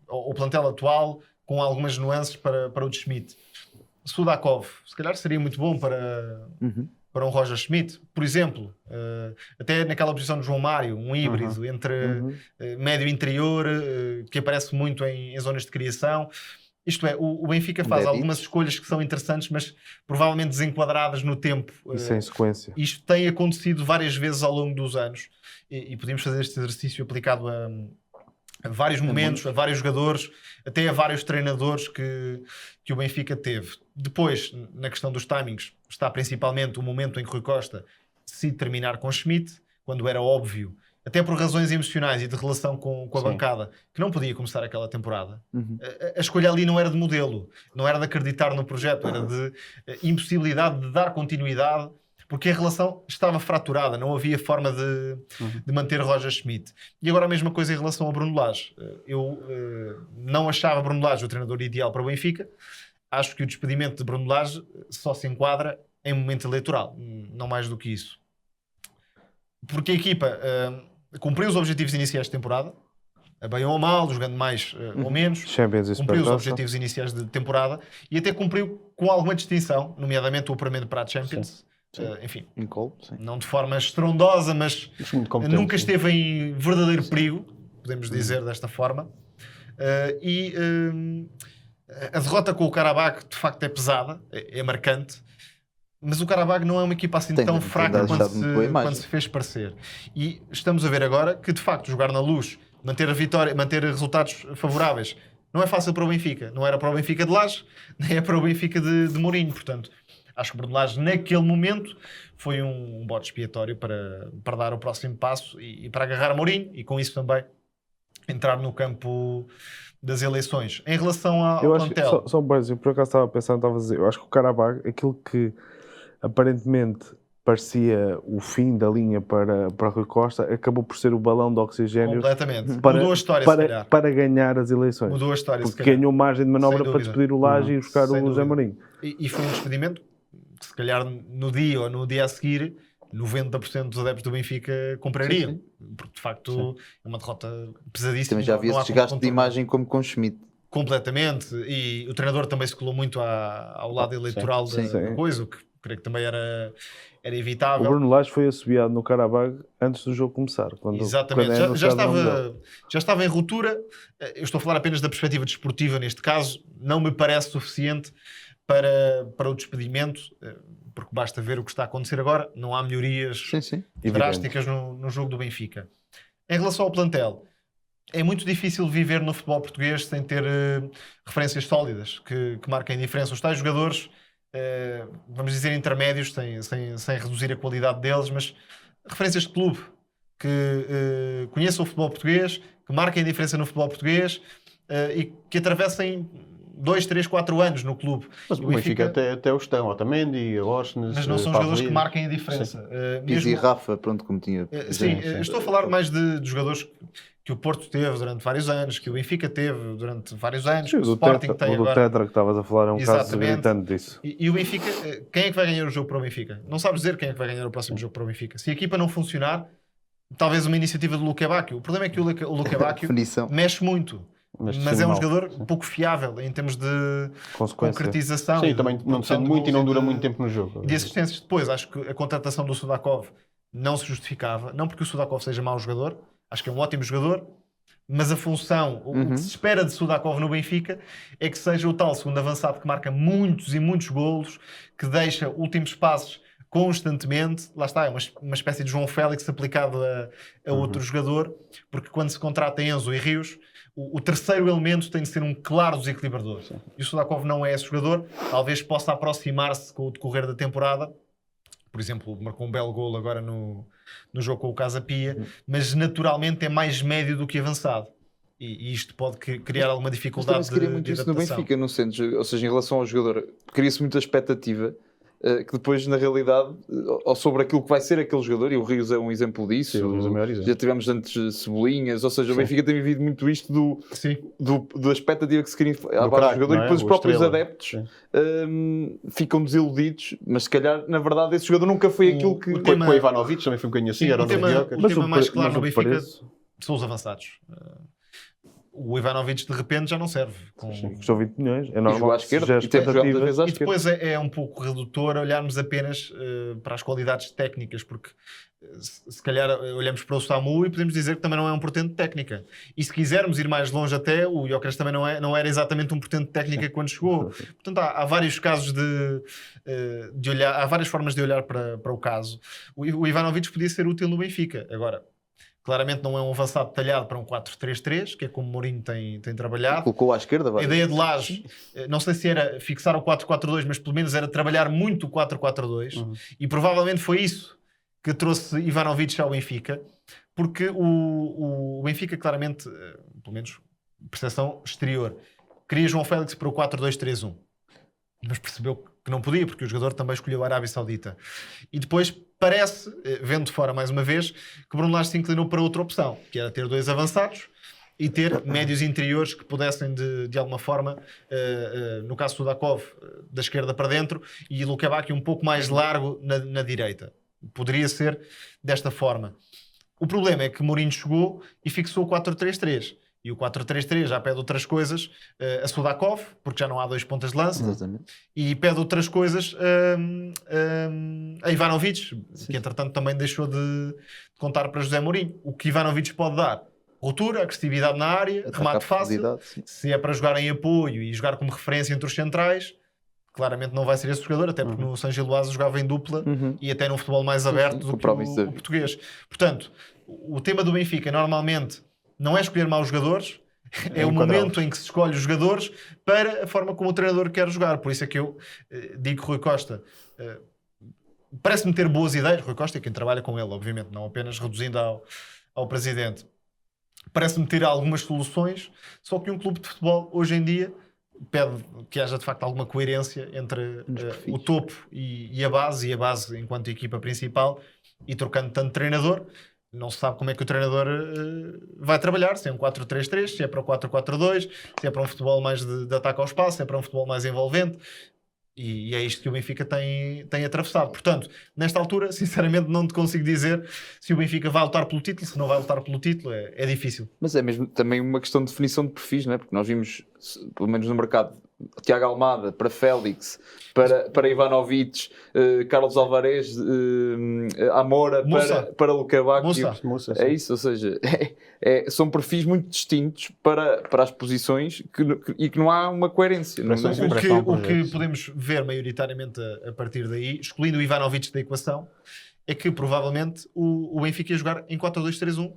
o plantel atual, com algumas nuances para o de Schmidt. Sudakov, se calhar seria muito bom para um Roger Schmidt, por exemplo, até naquela posição de João Mário, um híbrido entre médio e interior, que aparece muito em zonas de criação. Isto é, o Benfica faz algumas escolhas que são interessantes, mas provavelmente desenquadradas no tempo. E sem sequência. Isto tem acontecido várias vezes ao longo dos anos e podemos fazer este exercício aplicado a vários momentos, a vários jogadores, até a vários treinadores que o Benfica teve. Depois, na questão dos timings, está principalmente o momento em que Rui Costa decide terminar com Schmidt, quando era óbvio, até por razões emocionais e de relação com a bancada, que não podia começar aquela temporada. A escolha ali não era de modelo, não era de acreditar no projeto, era de impossibilidade de dar continuidade, porque a relação estava fraturada, não havia forma de manter Roger Schmidt. E agora a mesma coisa em relação ao Bruno Lage. Eu não achava Bruno Lage o treinador ideal para o Benfica. Acho que o despedimento de Bruno Lage só se enquadra em momento eleitoral, não mais do que isso. Porque a equipa cumpriu os objetivos iniciais de temporada, bem ou mal, jogando mais ou menos, Champions e cumpriu os Supertaça. objetivos iniciais de temporada e até cumpriu com alguma distinção, nomeadamente o apuramento para a Champions. Enfim, Sim. não de forma estrondosa, mas Muito competente, nunca sim. esteve em verdadeiro perigo, podemos dizer desta forma. A derrota com o Karabakh de facto é pesada, é marcante, mas o Karabakh não é uma equipa assim Tem tão fraca deixado muito boa imagem. quando se fez parecer. E estamos a ver agora que de facto jogar na Luz, manter a vitória, manter resultados favoráveis, não é fácil para o Benfica. Não era para o Benfica de Lage, nem é para o Benfica de Mourinho. Portanto, acho que o Bruno Lage naquele momento foi um bode expiatório para dar o próximo passo e para agarrar a Mourinho e com isso também entrar no campo das eleições. Em relação ao Eu acho que, plantel, só um parênteses, por acaso estava a pensar, estava a dizer, eu acho que o Karabakh, aquilo que aparentemente parecia o fim da linha para Rui Costa, acabou por ser o balão de oxigênio completamente. para, Mudou a história, se para, calhar. para ganhar as eleições. Mudou a história, se Porque calhar. ganhou margem de manobra Sem para dúvida. despedir o Lage e buscar Sem o José dúvida. Mourinho. E foi um despedimento que, se calhar, no dia ou no dia a seguir, 90% dos adeptos do Benfica comprariam. Porque, de facto, é uma derrota pesadíssima. Também já Não havia há esse como desgaste de contornar. imagem como com Schmidt. Completamente. E o treinador também se colou muito ao lado eleitoral da Sim. coisa, o que creio que também era O evitável. Bruno Lage foi assobiado no Karabakh antes do jogo começar. Exatamente, quando é já anunciado o nome dele. estava em ruptura. Eu estou a falar apenas da perspectiva desportiva neste caso, não me parece suficiente para o despedimento, porque basta ver o que está a acontecer agora, não há melhorias Sim. drásticas no jogo do Benfica. Em relação ao plantel, é muito difícil viver no futebol português sem ter referências sólidas que marquem diferença. Os tais jogadores, vamos dizer intermédios, sem reduzir a qualidade deles, mas referências de clube que conheçam o futebol português, que marquem diferença no futebol português e que atravessem 2, 3, 4 anos no clube. Mas E o Benfica até o estão, Otamendi, Osnes, mas não são jogadores que marquem a diferença. Pizzi e Rafa, pronto, como tinha. Sim, estou a falar mais de jogadores que o Porto teve durante vários anos, que o Benfica teve durante vários anos, que o Sporting tem O do agora. Tetra que estavas a falar é um caso Exatamente. gritante disso. E o Benfica, quem é que vai ganhar o jogo para o Benfica? Não sabes dizer quem é que vai ganhar o próximo jogo para o Benfica. Se a equipa não funcionar, talvez uma iniciativa do Luque Bacchio. O problema é que o Luque Bacchio Definição. mexe muito. Mas é um jogador pouco fiável em termos de concretização. Sim, e de também não produção sendo de muito e gols não dura muito tempo no jogo. E de assistências. Depois, acho que a contratação do Sudakov não se justificava. Não porque o Sudakov seja mau jogador, acho que é um ótimo jogador, mas a função, o que se espera de Sudakov no Benfica é que seja o tal segundo avançado que marca muitos e muitos golos, que deixa últimos passos constantemente. Lá está, é uma espécie de João Félix aplicado a outro jogador, porque quando se contrata Enzo e Rios, o terceiro elemento tem de ser um claro desequilibrador. Sim. E o Sudakov não é esse jogador. Talvez possa aproximar-se com o decorrer da temporada. Por exemplo, marcou um belo golo agora no jogo com o Casa Pia, mas naturalmente é mais médio do que avançado. E isto pode criar alguma dificuldade Mas também se cria muito isso no Benfica, não sentes? Ou seja, em relação ao jogador, cria-se muita expectativa que depois, na realidade, ou sobre aquilo que vai ser aquele jogador, e o Rios é um exemplo disso. Sim, o Rios é o maior exemplo. Já tivemos antes Cebolinhas, ou seja, o Benfica tem vivido muito isto da expectativa que se cria a vários jogadores, e depois os próprios adeptos ficam desiludidos, mas se calhar, na verdade, esse jogador nunca foi aquilo que... Com o Ivanovic também foi um bocadinho assim, era o tema mais claro no Benfica são os avançados. O Ivanovic de repente já não serve. Custou 20 milhões, é normal. Jogou à esquerda e tem jogado muitas vezes à esquerda. E depois é um pouco redutor olharmos apenas para as qualidades técnicas, porque se calhar olhamos para o Samu e podemos dizer que também não é um portento de técnica. E se quisermos ir mais longe até, o Gyökeres também não era exatamente um portento de técnica quando chegou. Portanto, há vários casos de olhar, há várias formas de olhar para o caso. O Ivanovic podia ser útil no Benfica. Agora, claramente não é um avançado detalhado para um 4-3-3, que é como o Mourinho tem trabalhado. Colocou à esquerda. A ideia de Lage, não sei se era fixar o 4-4-2, mas pelo menos era trabalhar muito o 4-4-2. E provavelmente foi isso que trouxe Ivanovic ao Benfica, porque o Benfica claramente, pelo menos percepção exterior, queria João Félix para o 4-2-3-1. Mas percebeu que não podia, porque o jogador também escolheu a Arábia Saudita. E depois parece, vendo de fora mais uma vez, que Bruno Lage se inclinou para outra opção, que era ter 2 avançados e ter médios interiores que pudessem de alguma forma, no caso do Sudakov, da esquerda para dentro, e Lukebaki um pouco mais largo na direita. Poderia ser desta forma. O problema é que Mourinho chegou e fixou o 4-3-3. E o 4-3-3 já pede outras coisas a Sudakov, porque já não há 2 pontas de lança. Exatamente. E pede outras coisas a Ivanovic, que entretanto também deixou de contar para José Mourinho. O que Ivanovic pode dar? Ruptura, agressividade na área, Ataque remate à fácil. profundidade, sim. Se é para jogar em apoio e jogar como referência entre os centrais, claramente não vai ser esse jogador, até porque no San Giloase jogava em dupla e até num futebol mais aberto do que o português. Portanto, o tema do Benfica normalmente não é escolher maus jogadores, é o momento em que se escolhe os jogadores para a forma como o treinador quer jogar. Por isso é que eu digo que Rui Costa parece-me ter boas ideias. Rui Costa é quem trabalha com ele, obviamente, não apenas reduzindo ao presidente. Parece-me ter algumas soluções, só que um clube de futebol hoje em dia pede que haja de facto alguma coerência entre o topo e a base enquanto equipa principal, e trocando tanto treinador, não se sabe como é que o treinador vai trabalhar, se é um 4-3-3, se é para o 4-4-2, se é para um futebol mais de ataque ao espaço, se é para um futebol mais envolvente. E é isto que o Benfica tem atravessado. Portanto, nesta altura, sinceramente, não te consigo dizer se o Benfica vai lutar pelo título, se não vai lutar pelo título, é difícil. Mas é mesmo também uma questão de definição de perfis, não é? Porque nós vimos, pelo menos no mercado, Tiago Almada para Félix, para Ivanovic, Carlos Alvarez, Amora para Lukebaki. Musa, é isso, ou seja, são perfis muito distintos para as posições e que não há uma coerência. O que podemos ver maioritariamente a partir daí, excluindo o Ivanovic da equação, é que provavelmente o Benfica ia jogar em 4-2-3-1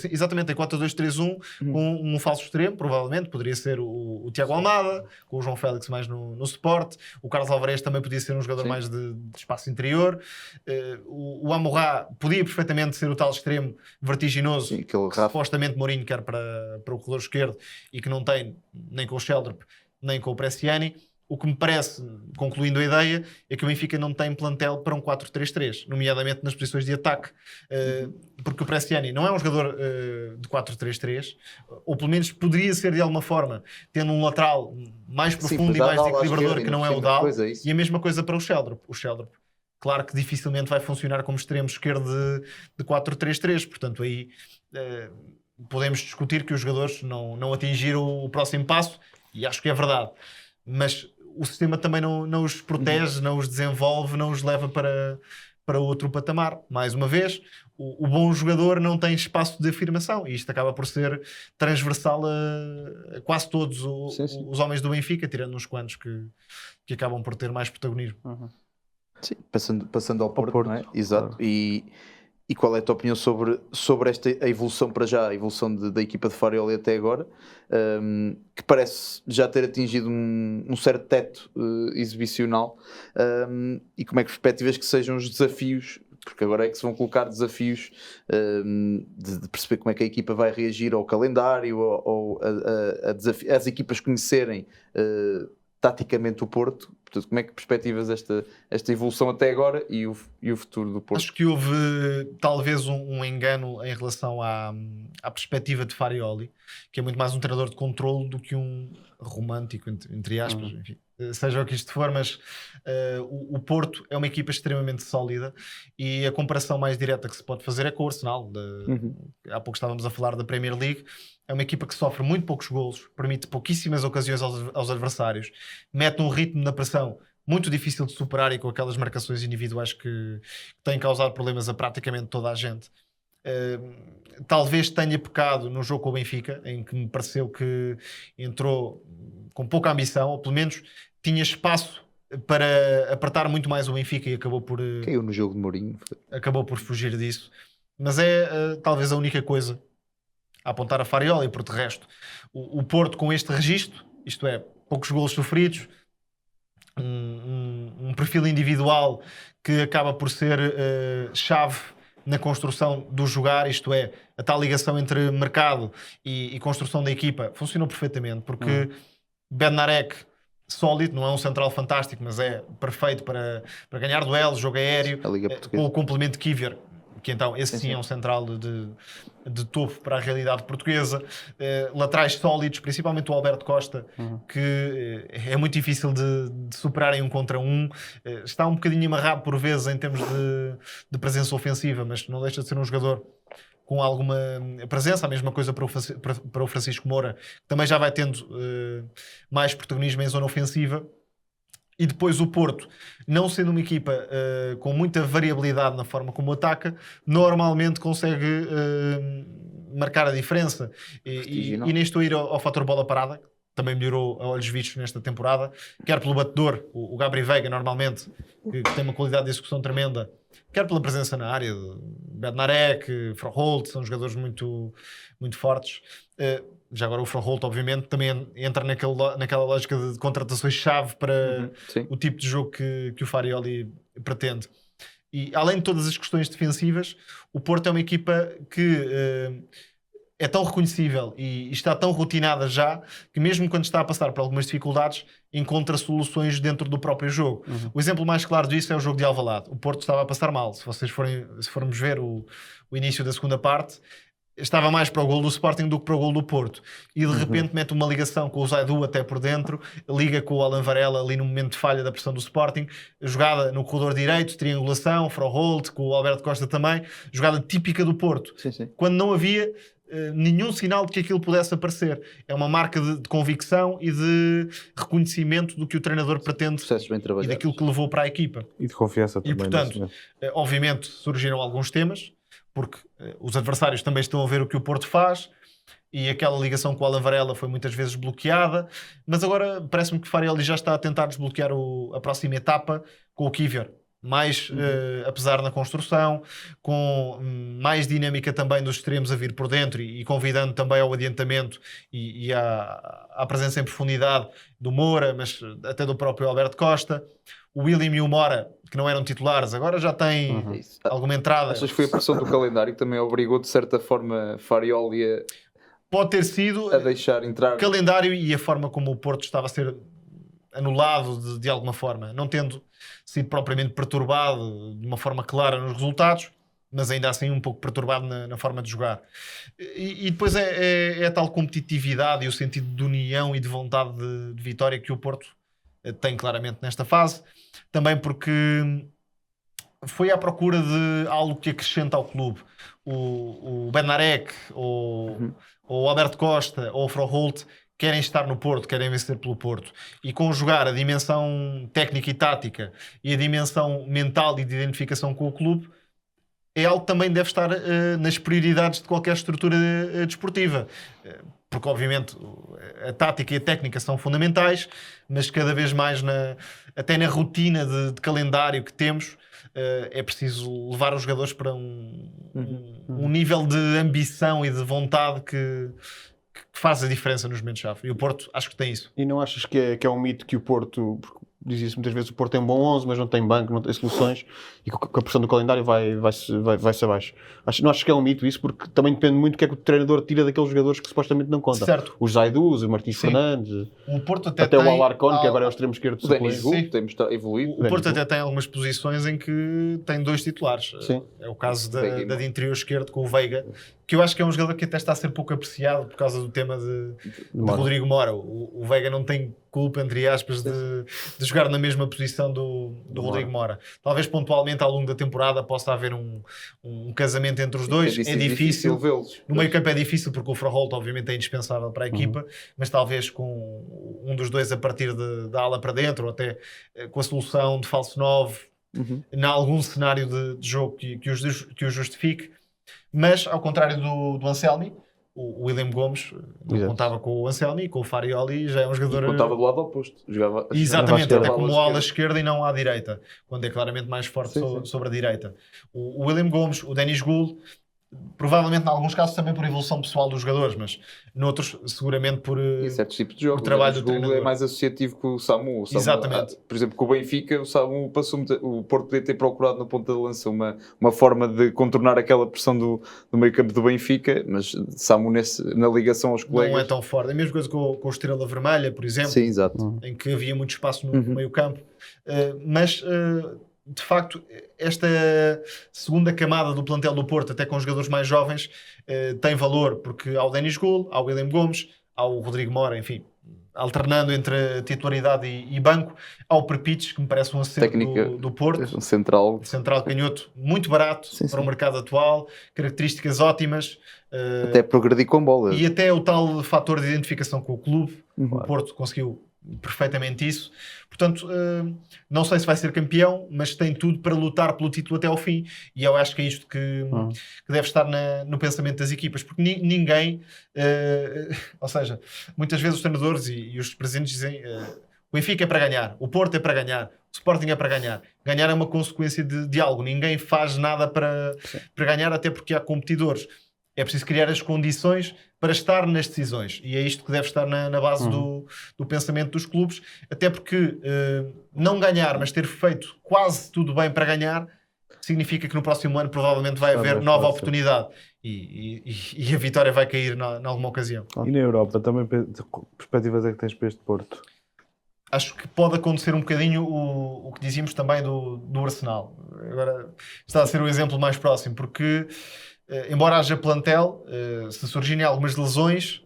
exatamente em 4-2-3-1 com um falso extremo, provavelmente poderia ser o Tiago Almada, com o João Félix mais no suporte. O Carlos Alvarez também podia ser um jogador mais de espaço interior. O Amorá podia perfeitamente ser o tal extremo vertiginoso que supostamente Mourinho quer para o corredor esquerdo e que não tem nem com o Sheldrop nem com o Bresciani. O que me parece, concluindo a ideia, é que o Benfica não tem plantel para um 4-3-3, nomeadamente nas posições de ataque, porque o Bresciani não é um jogador de 4-3-3, ou pelo menos poderia ser de alguma forma, tendo um lateral mais profundo e mais desequilibrador, que não é o Dal, e a mesma coisa para o Sheldrop. O Sheldrop, claro que dificilmente vai funcionar como extremo esquerdo de 4-3-3, portanto aí podemos discutir que os jogadores não atingiram o próximo passo, e acho que é verdade, mas o sistema também não os protege, não os desenvolve, não os leva para outro patamar. Mais uma vez, o bom jogador não tem espaço de afirmação, e isto acaba por ser transversal a quase todos os homens do Benfica, tirando uns quantos que acabam por ter mais protagonismo. Sim, passando ao Porto, não é? Exato. E qual é a tua opinião sobre a evolução para já, a evolução da equipa de Farioli até agora, que parece já ter atingido um certo teto exibicional, e como é que perspectivas que sejam os desafios, porque agora é que se vão colocar desafios de perceber como é que a equipa vai reagir ao calendário, ou as equipas conhecerem taticamente o Porto. Portanto, como é que perspectivas esta evolução até agora e o futuro do Porto? Acho que houve talvez um engano em relação à perspectiva de Farioli, que é muito mais um treinador de controle do que um romântico, entre aspas, enfim. Seja o que isto for, mas o Porto é uma equipa extremamente sólida, e a comparação mais direta que se pode fazer é com o Arsenal. Há pouco estávamos a falar da Premier League. É uma equipa que sofre muito poucos golos, permite pouquíssimas ocasiões aos adversários, mete um ritmo na pressão muito difícil de superar, e com aquelas marcações individuais que têm causado problemas a praticamente toda a gente. Talvez tenha pecado no jogo com o Benfica, em que me pareceu que entrou com pouca ambição, ou pelo menos tinha espaço para apertar muito mais o Benfica, e acabou por... Caiu no jogo de Mourinho. Acabou por fugir disso. Mas é talvez a única coisa a apontar a Farioli, porque de resto o Porto, com este registro, isto é, poucos golos sofridos, um perfil individual que acaba por ser chave na construção do jogar, isto é, a tal ligação entre mercado e construção da equipa, funcionou perfeitamente, porque Bednarek sólido, não é um central fantástico, mas é perfeito para ganhar duelos, jogo aéreo, A Liga com Portuguesa. o complemento de Kivier, que então esse sim é um central de topo para a realidade portuguesa. Laterais sólidos, principalmente o Alberto Costa, que é muito difícil de superar em 1 contra 1. Está um bocadinho amarrado por vezes em termos de presença ofensiva, mas não deixa de ser um jogador com alguma presença. A mesma coisa para o Francisco Moura, que também já vai tendo mais protagonismo em zona ofensiva. E depois o Porto, não sendo uma equipa com muita variabilidade na forma como ataca, normalmente consegue marcar a diferença. E nem estou a ir ao fator bola parada, que também melhorou a olhos vistos nesta temporada, quer pelo batedor, o Gabri Veiga, normalmente, que tem uma qualidade de execução tremenda, quer pela presença na área, Bednarek, Froholt, são jogadores muito, muito fortes. Já agora o Froholt, obviamente, também entra naquela lógica de contratações-chave para o tipo de jogo que o Farioli pretende. E além de todas as questões defensivas, o Porto é uma equipa que é tão reconhecível e está tão rotinada já, que mesmo quando está a passar por algumas dificuldades, encontra soluções dentro do próprio jogo. O exemplo mais claro disso é o jogo de Alvalade. O Porto estava a passar mal. Se formos ver o início da segunda parte, estava mais para o gol do Sporting do que para o gol do Porto. E de repente mete uma ligação com o Zaidu até por dentro, liga com o Alan Varela ali no momento de falha da pressão do Sporting, jogada no corredor direito, triangulação, Froholt, com o Alberto Costa também, jogada típica do Porto. Quando não havia nenhum sinal de que aquilo pudesse aparecer. É uma marca de convicção e de reconhecimento do que o treinador pretende e daquilo que levou para a equipa. E de confiança também. E portanto, obviamente surgiram alguns temas, porque os adversários também estão a ver o que o Porto faz e aquela ligação com o Alan Varela foi muitas vezes bloqueada, mas agora parece-me que Farioli já está a tentar desbloquear a próxima etapa com o Kivier. Mais apesar na construção, com mais dinâmica também dos extremos a vir por dentro e convidando também ao adiantamento e à presença em profundidade do Moura, mas até do próprio Alberto Costa. O William e o Mora, que não eram titulares, agora já têm alguma entrada. Achas que foi a pressão do calendário que também obrigou de certa forma Farioli Pode ter sido a deixar entrar? O calendário e a forma como o Porto estava a ser anulado de alguma forma, não tendo sido propriamente perturbado de uma forma clara nos resultados, mas ainda assim um pouco perturbado na forma de jogar. E depois é a tal competitividade e o sentido de união e de vontade de vitória que o Porto tem claramente nesta fase, também porque foi à procura de algo que acrescenta ao clube. O Bednarek, ou o Alberto Costa, ou o Froholt querem estar no Porto, querem vencer pelo Porto. E conjugar a dimensão técnica e tática e a dimensão mental e de identificação com o clube é algo que também deve estar nas prioridades de qualquer estrutura desportiva. Porque, obviamente, a tática e a técnica são fundamentais, mas cada vez mais, até na rotina de calendário que temos, é preciso levar os jogadores para um nível de ambição e de vontade que faz a diferença nos momentos-chave. E o Porto acho que tem isso. E não achas que é um mito que o Porto, diz-se muitas vezes, o Porto tem um bom 11, mas não tem banco, não tem soluções, e com a pressão do calendário vai-se abaixo. Não achas que é um mito isso? Porque também depende muito do que é que o treinador tira daqueles jogadores que supostamente não contam. Certo. Os Zaidus, o Martins Fernandes, o Porto até o Alarcón, que agora é o extremo esquerdo. O Denis Gould, temos evoluído. O Porto até tem algumas posições em que tem 2 titulares. Sim. É o caso da de interior esquerdo com o Veiga, que eu acho que é um jogador que até está a ser pouco apreciado por causa do tema de Rodrigo Mora. O Veiga não tem culpa, entre aspas, de jogar na mesma posição do Rodrigo Mora. Talvez pontualmente ao longo da temporada possa haver um casamento entre os dois. É difícil vê-los. No meio campo é difícil porque o Froholt obviamente é indispensável para a equipa, mas talvez com um dos dois a partir da ala para dentro, ou até com a solução de falso 9, em algum cenário de jogo que o justifique. Mas, ao contrário do Anselmi, o William Gomes não contava com o Anselmi e com o Farioli, já é um jogador... E contava do lado oposto. Exatamente, até como ala esquerda e não à direita, quando é claramente mais forte sobre a direita. O William Gomes, o Denis Gould, Provavelmente, em alguns casos, também por evolução pessoal dos jogadores, mas noutros, seguramente por Em certos tipos de jogos. o trabalho O do jogo treinador. é mais associativo com o Samu. Exatamente. Por exemplo, com o Benfica, o Samu passou o Porto podia ter procurado na ponta de lança uma forma de contornar aquela pressão do meio campo do Benfica, mas Samu na ligação aos colegas... não é tão forte. É a mesma coisa com o Estrela Vermelha, por exemplo, Sim, exato. em que havia muito espaço no meio campo. Mas de facto, esta segunda camada do plantel do Porto, até com os jogadores mais jovens, tem valor, porque há o Denis Gol, há o William Gomes, há o Rodrigo Mora, enfim, alternando entre titularidade e banco, há o Perpites, que me parece um acerto do Porto, Central. central canhoto, muito barato para o mercado atual, características ótimas. Até progredir com bola. E até o tal fator de identificação com o clube, o Porto conseguiu perfeitamente isso. Portanto, não sei se vai ser campeão, mas tem tudo para lutar pelo título até ao fim. E eu acho que é isto que deve estar no pensamento das equipas, porque ninguém, ou seja, muitas vezes os treinadores e os presidentes dizem o Benfica é para ganhar, o Porto é para ganhar, o Sporting é para ganhar. Ganhar é uma consequência de algo. Ninguém faz nada para ganhar, até porque há competidores. É preciso criar as condições para estar nas decisões. E é isto que deve estar na base do pensamento dos clubes. Até porque não ganhar, mas ter feito quase tudo bem para ganhar, significa que no próximo ano provavelmente vai haver nova oportunidade. E a vitória vai cair em alguma ocasião. E na Europa, também, que perspectivas é que tens para este Porto? Acho que pode acontecer um bocadinho o que dizíamos também do Arsenal. Agora está a ser o exemplo mais próximo, porque... embora haja plantel, se surgirem algumas lesões,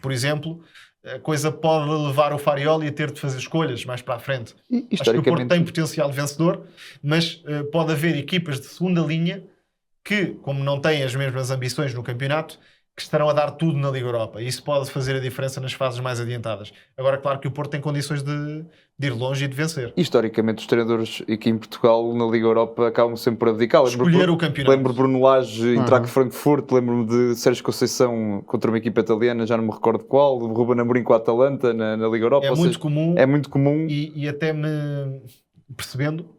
por exemplo, a coisa pode levar o Farioli a ter de fazer escolhas mais para a frente. Acho que o Porto tem potencial vencedor, mas pode haver equipas de segunda linha que, como não têm as mesmas ambições no campeonato, que estarão a dar tudo na Liga Europa. E isso pode fazer a diferença nas fases mais adiantadas. Agora, claro que o Porto tem condições de ir longe e de vencer. Historicamente, os treinadores aqui em Portugal, na Liga Europa, acabam sempre por abdicar. Escolher o campeonato. Lembro de Bruno Lage em Eintracht Frankfurt, lembro-me de Sérgio Conceição contra uma equipa italiana, já não me recordo qual, de Ruben Amorim com a Atalanta na Liga Europa. É muito comum. É muito comum. E até me percebendo,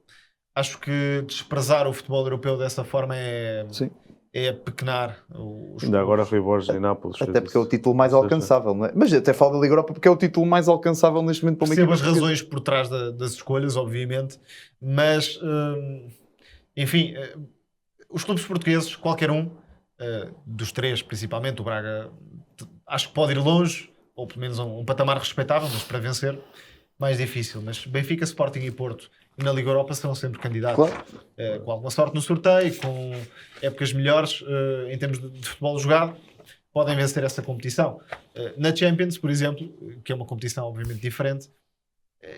acho que desprezar o futebol europeu dessa forma é pequenar os Ainda agora Rui Borges em Nápoles. Até porque é o título mais alcançável, não é? Mas até falo da Liga Europa porque é o título mais alcançável neste momento para uma equipa. Percebo as razões por trás das escolhas, obviamente, mas enfim, os clubes portugueses, qualquer um, dos três principalmente, o Braga, acho que pode ir longe, ou pelo menos um patamar respeitável, mas para vencer, mais difícil. Mas Benfica, Sporting e Porto e na Liga Europa serão sempre candidatos. Claro. Com alguma sorte no sorteio, com épocas melhores em termos de futebol jogado, podem vencer essa competição. Na Champions, por exemplo, que é uma competição obviamente diferente,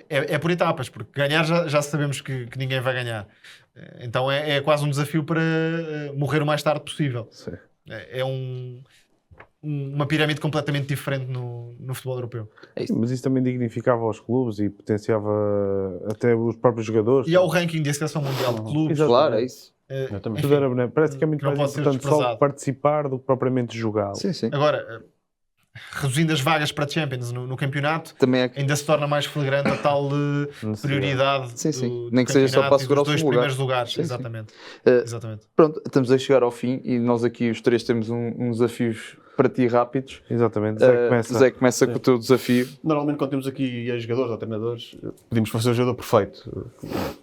é por etapas, porque ganhar já sabemos que ninguém vai ganhar. Então é quase um desafio para morrer o mais tarde possível. Sim. É uma pirâmide completamente diferente no futebol europeu. Mas isso também dignificava os clubes e potenciava até os próprios jogadores. E há o ranking da Seleção Mundial de Clubes. Claro, é isso. Exatamente. Tudo era benéfico. Parece que é muito não mais pode ser importante só desprezado. participar do que propriamente jogar. Sim, sim. Agora, reduzindo as vagas para Champions no campeonato, Também é ainda se torna mais flagrante a tal prioridade Sim. do Nem que seja só campeonato para e assegurar dos o dois segundo lugar. primeiros lugares. Sim, sim. Exatamente. Exatamente. Pronto, estamos a chegar ao fim e nós aqui os três temos uns desafios para ti rápidos. Exatamente. Zé começa. Com o teu desafio. Normalmente, quando temos aqui jogadores ou treinadores, pedimos para fazer o jogador perfeito.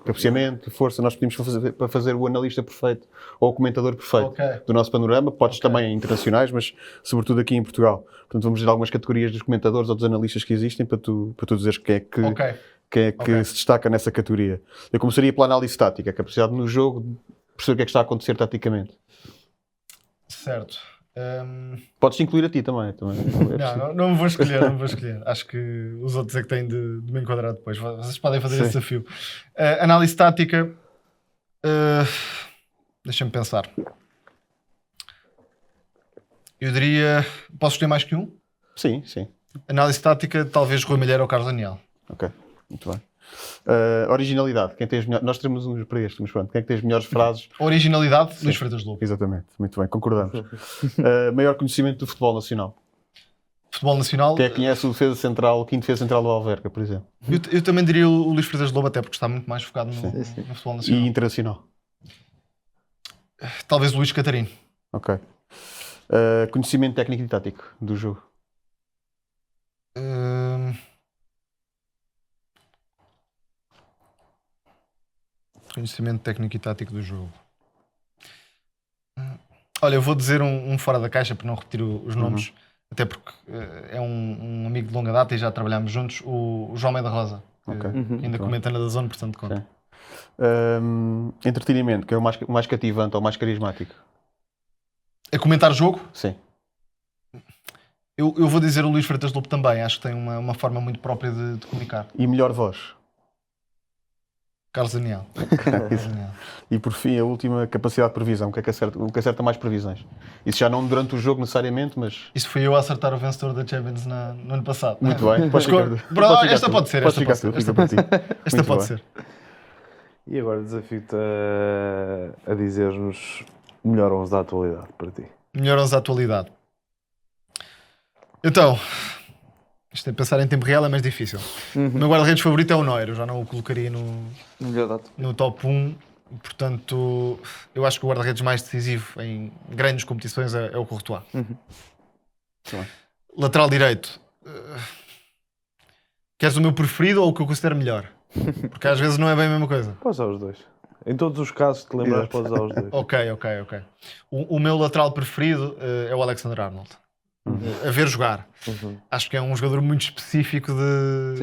Capaciamento, força, nós pedimos para fazer o analista perfeito ou o comentador perfeito do nosso panorama. Podes também internacionais, mas sobretudo aqui em Portugal. Portanto, vamos dizer algumas categorias dos comentadores ou dos analistas que existem para tu dizeres quem é que se destaca nessa categoria. Eu começaria pela análise tática, a capacidade no jogo de perceber o que é que está a acontecer taticamente. Certo. Podes incluir a ti também. Não me vou escolher, Acho que os outros é que têm de me enquadrar depois. Vocês podem fazer esse desafio. Análise tática. Deixa-me pensar. Eu diria... Posso escolher mais que um? Sim. Análise tática, talvez Rui Malheiro ou Carlos Daniel. Ok, muito bem. Originalidade. Quem tem as melhores... Nós temos uns para este, mas pronto. Quem é que tem as melhores frases? Originalidade, Luís Freitas Lobo. Exatamente, muito bem, concordamos. Maior conhecimento do futebol nacional. Futebol nacional. Quem é que conhece o quinto defesa central do Alverca, por exemplo? Eu também diria o Luís Freitas Lobo, até porque está muito mais focado no futebol nacional. E internacional. Talvez o Luís Catarino. Ok. Conhecimento técnico e tático do jogo. Conhecimento técnico e tático do jogo. Olha, eu vou dizer um fora da caixa para não repetir os nomes, até porque é um amigo de longa data e já trabalhámos juntos, o João Almeida Rosa, que Ok. ainda comenta na DAZN, portanto conta. Ok. Entretenimento, que é o mais cativante ou mais carismático. A comentar jogo, Sim. eu vou dizer o Luís Freitas Lobo também, acho que tem uma forma muito própria de comunicar. E melhor voz. Carlos Daniel. Carlos Daniel. E por fim, a última, capacidade de previsão. O que acerta mais previsões. Isso já não durante o jogo necessariamente, mas... Isso foi eu a acertar o vencedor da Champions no ano passado. Muito bem. Podes Ficou- ficar, Bro, podes ficar esta tu. pode ser, Podes esta ficar pode ser, tu, esta fica para ti. Esta Muito pode bem. ser. E agora desafio-te a dizer-nos o melhor 11 da atualidade para ti. Melhor 11 da atualidade. Então, isto é pensar em tempo real é mais difícil. O meu guarda-redes favorito é o Neuer, eu já não o colocaria Melhor data. no top 1. Portanto, eu acho que o guarda-redes mais decisivo em grandes competições é o Courtois. Lateral direito. Queres o meu preferido ou o que eu considero melhor? Porque às vezes não é bem a mesma coisa. Podes usar os dois. Em todos os casos que te lembrares, podes usar os dois. Ok. O meu lateral preferido é o Alexander Arnold. A ver jogar. Acho que é um jogador muito específico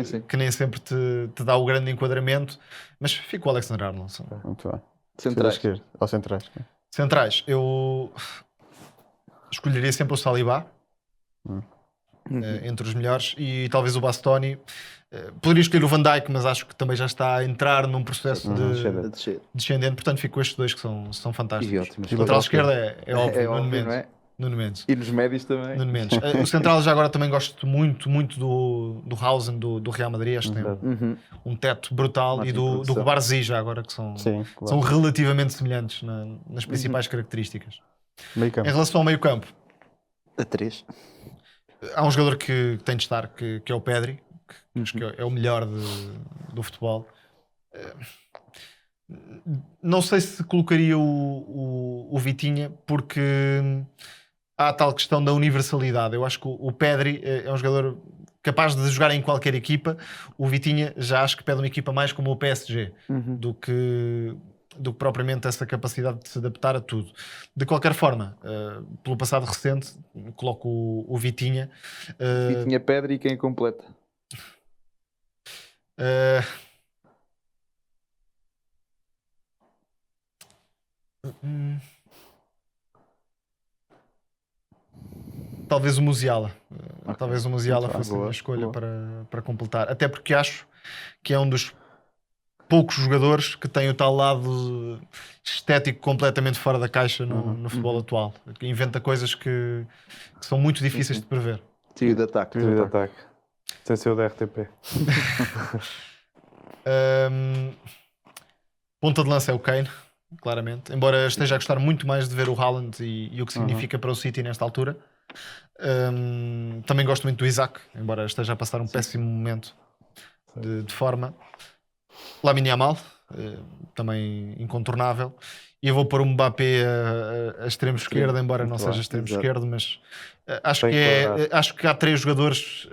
Sim. que nem sempre te dá o grande enquadramento, mas fica o Alexander Arnold. Muito bem. Centrais. Esquerda. Ou centrais. Centrais, eu escolheria sempre o Saliba entre os melhores e talvez o Bastoni. Poderia escolher o Van Dijk, mas acho que também já está a entrar num processo A descer. descendente, portanto fico com estes dois que são fantásticos. E ótimos. O lateral esquerdo é óbvio, É Nuno óbvio, Mendes. não é? Nuno Mendes. E nos médios também. Nuno Mendes. O central já agora também gosto muito do Hausen, do Real Madrid. Acho que tem um teto brutal. Ótima E do produção. Gubarzi já agora, que são Claro. relativamente semelhantes nas principais características. Meio Em campo. relação ao meio campo, A 3. há um jogador que tem de estar, que é o Pedri, que acho que é o melhor do futebol. Não sei se colocaria o Vitinha, porque há a tal questão da universalidade. Eu acho que o Pedri é um jogador capaz de jogar em qualquer equipa. O Vitinha já acho que pede uma equipa mais como o PSG do que propriamente essa capacidade de se adaptar a tudo. De qualquer forma, pelo passado recente, coloco o Vitinha. E tinha pedra e quem completa. Talvez o Musiala. Talvez o Musiala fosse a minha escolha para completar. Até porque acho que é um dos poucos jogadores que tem o tal lado estético completamente fora da caixa no futebol atual. Que inventa coisas que são muito difíceis de prever. Tiro de ataque. Tiro de ataque. Sem ser o da RTP. Ponta de lança é o Kane, claramente. Embora esteja a gostar muito mais de ver o Haaland e o que significa para o City nesta altura. Também gosto muito do Isaac, embora esteja a passar um péssimo momento de forma. Lamine Yamal, também incontornável. E eu vou pôr o Mbappé a extremo esquerdo, embora não seja extremo esquerdo, mas acho que há três jogadores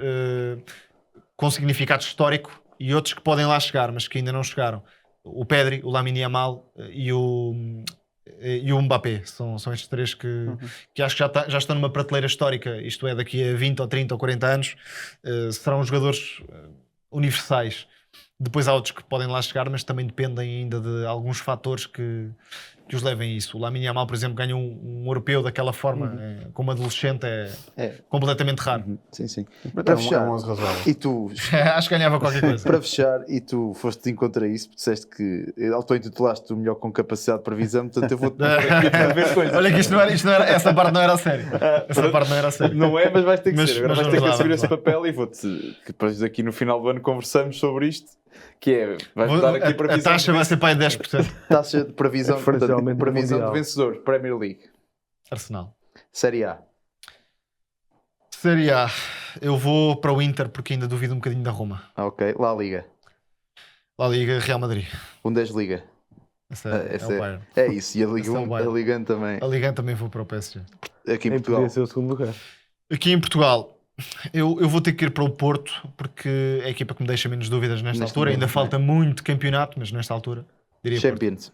com significado histórico e outros que podem lá chegar, mas que ainda não chegaram. O Pedri, o Lamine Yamal e o Mbappé. São estes três que acho que já estão numa prateleira histórica, isto é, daqui a 20 ou 30 ou 40 anos, serão jogadores universais. Depois há outros que podem lá chegar, mas também dependem ainda de alguns fatores que os levem a isso. O Lamine Yamal, por exemplo, ganhou um europeu daquela forma, como adolescente, é completamente raro. Sim. Para fechar, 11 razoável. E tu, Acho que ganhava qualquer coisa. para fechar, e tu foste de encontro a isso, disseste que auto-intitulaste o melhor com capacidade de previsão, portanto eu vou-te pôr aqui para ver coisas. Olha que isto não era, essa parte não era a sério. Essa parte não era a sério. Não é, mas vais ter que Mas- ser. Agora mas vais ter que vamos lá, assumir vamos esse lá. papel e vou-te. Que depois aqui no final do ano conversamos sobre isto. Que é, vais-me dar aqui a A previsão. taxa vai ser para aí 10%. Taxa de previsão, Preferencialmente portanto, previsão mundial. de vencedores. Premier League. Arsenal. Série A. Série A. Eu vou para o Inter porque ainda duvido um bocadinho da Roma. Ok. La Liga. La Liga, Real Madrid. Bundesliga. Esse é o Bayern. É isso, e a Esse é o Bayern. Ligan também. A Liga também vou para o PSG. Aqui em Nem Portugal. podia ser o segundo lugar. Aqui em Portugal, eu vou ter que ir para o Porto, porque é a equipa que me deixa menos dúvidas nesta Neste altura. momento, Ainda falta muito campeonato, mas nesta altura diria Porto. Champions.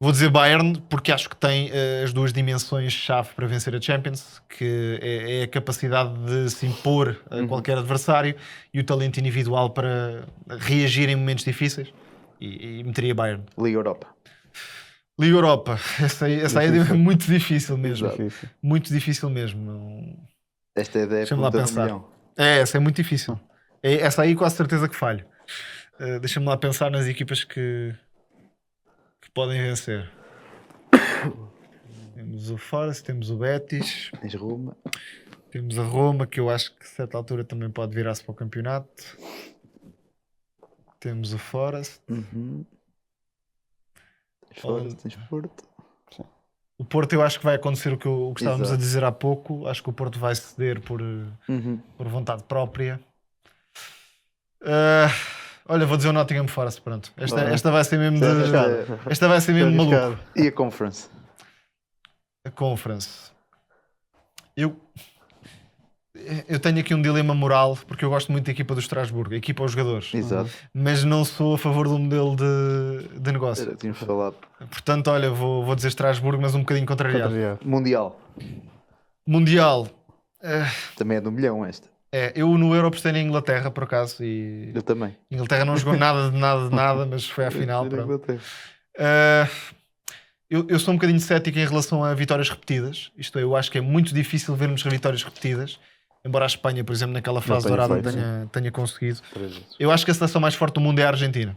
Vou dizer Bayern, porque acho que tem as duas dimensões-chave para vencer a Champions, que é a capacidade de se impor a qualquer adversário e o talento individual para reagir em momentos difíceis. E meteria Bayern. Liga Europa. Liga Europa, essa aí é muito difícil mesmo. Difícil. Muito difícil mesmo. Não... Esta é a ideia Deixa-me lá do pensar. milhão. Essa é muito difícil. Essa aí quase certeza que falho. Deixa-me lá pensar nas equipas que podem vencer. Temos o Forest, temos o Betis, Tens Roma. temos a Roma, que eu acho que a certa altura também pode virar-se para o campeonato. Temos o Forest. Tens Forest, tens Porto. O Porto, eu acho que vai acontecer o que estávamos Exato. a dizer há pouco. Acho que o Porto vai ceder por vontade própria. Olha, vou dizer o Nottingham Forest, pronto. Esta vai ser mesmo esta vai ser mesmo maluco. E a Conference? A Conference. Eu tenho aqui um dilema moral, porque eu gosto muito da equipa do Estrasburgo, a equipa aos jogadores. Exato. Mas não sou a favor do modelo de negócio. Era, tínhamos falado. Portanto, olha, vou dizer Estrasburgo, mas um bocadinho contrariado. Contrariado. Mundial. Mundial. Também é do milhão esta. Eu no Euro apostei na Inglaterra, por acaso, e Eu também. a Inglaterra não jogou nada de nada, mas foi à final. Pronto. Eu sou um bocadinho cético em relação a vitórias repetidas. Isto é, eu acho que é muito difícil vermos vitórias repetidas. Embora a Espanha, por exemplo, naquela fase tenha dourada feito, tenha conseguido. 3 vezes. Eu acho que a seleção mais forte do mundo é a Argentina.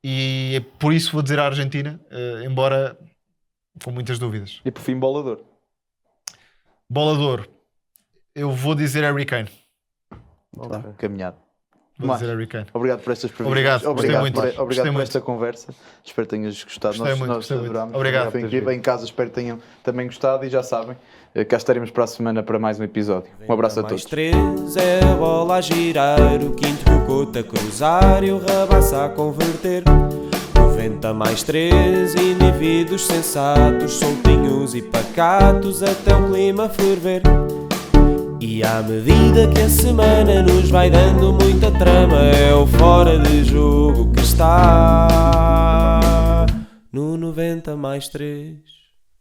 E é por isso vou dizer a Argentina, embora com muitas dúvidas. E por fim, bolador. Bola de Ouro. Eu vou dizer Harry Kane. Tá, caminhado. Vou Mas, dizer Harry Kane. obrigado por estas previsões. Obrigado, gostei Obrigado muito. por, Gostei obrigado por muito. esta conversa. Espero que tenhas gostado. Gostei muito, Nós gostei muito. adorámos. Obrigado. Foi incrível. Em casa, espero que tenham também gostado. E já sabem, cá estaremos para a semana para mais um episódio. Um abraço a Mais todos. 3 é a bola a girar, o quinto que o Couto a cruzar e o Rabassa a converter. 90 mais 3, indivíduos sensatos, soltinhos e pacatos até o clima ferver. E à medida que a semana nos vai dando muita trama, é o fora de jogo que está no 90 mais 3.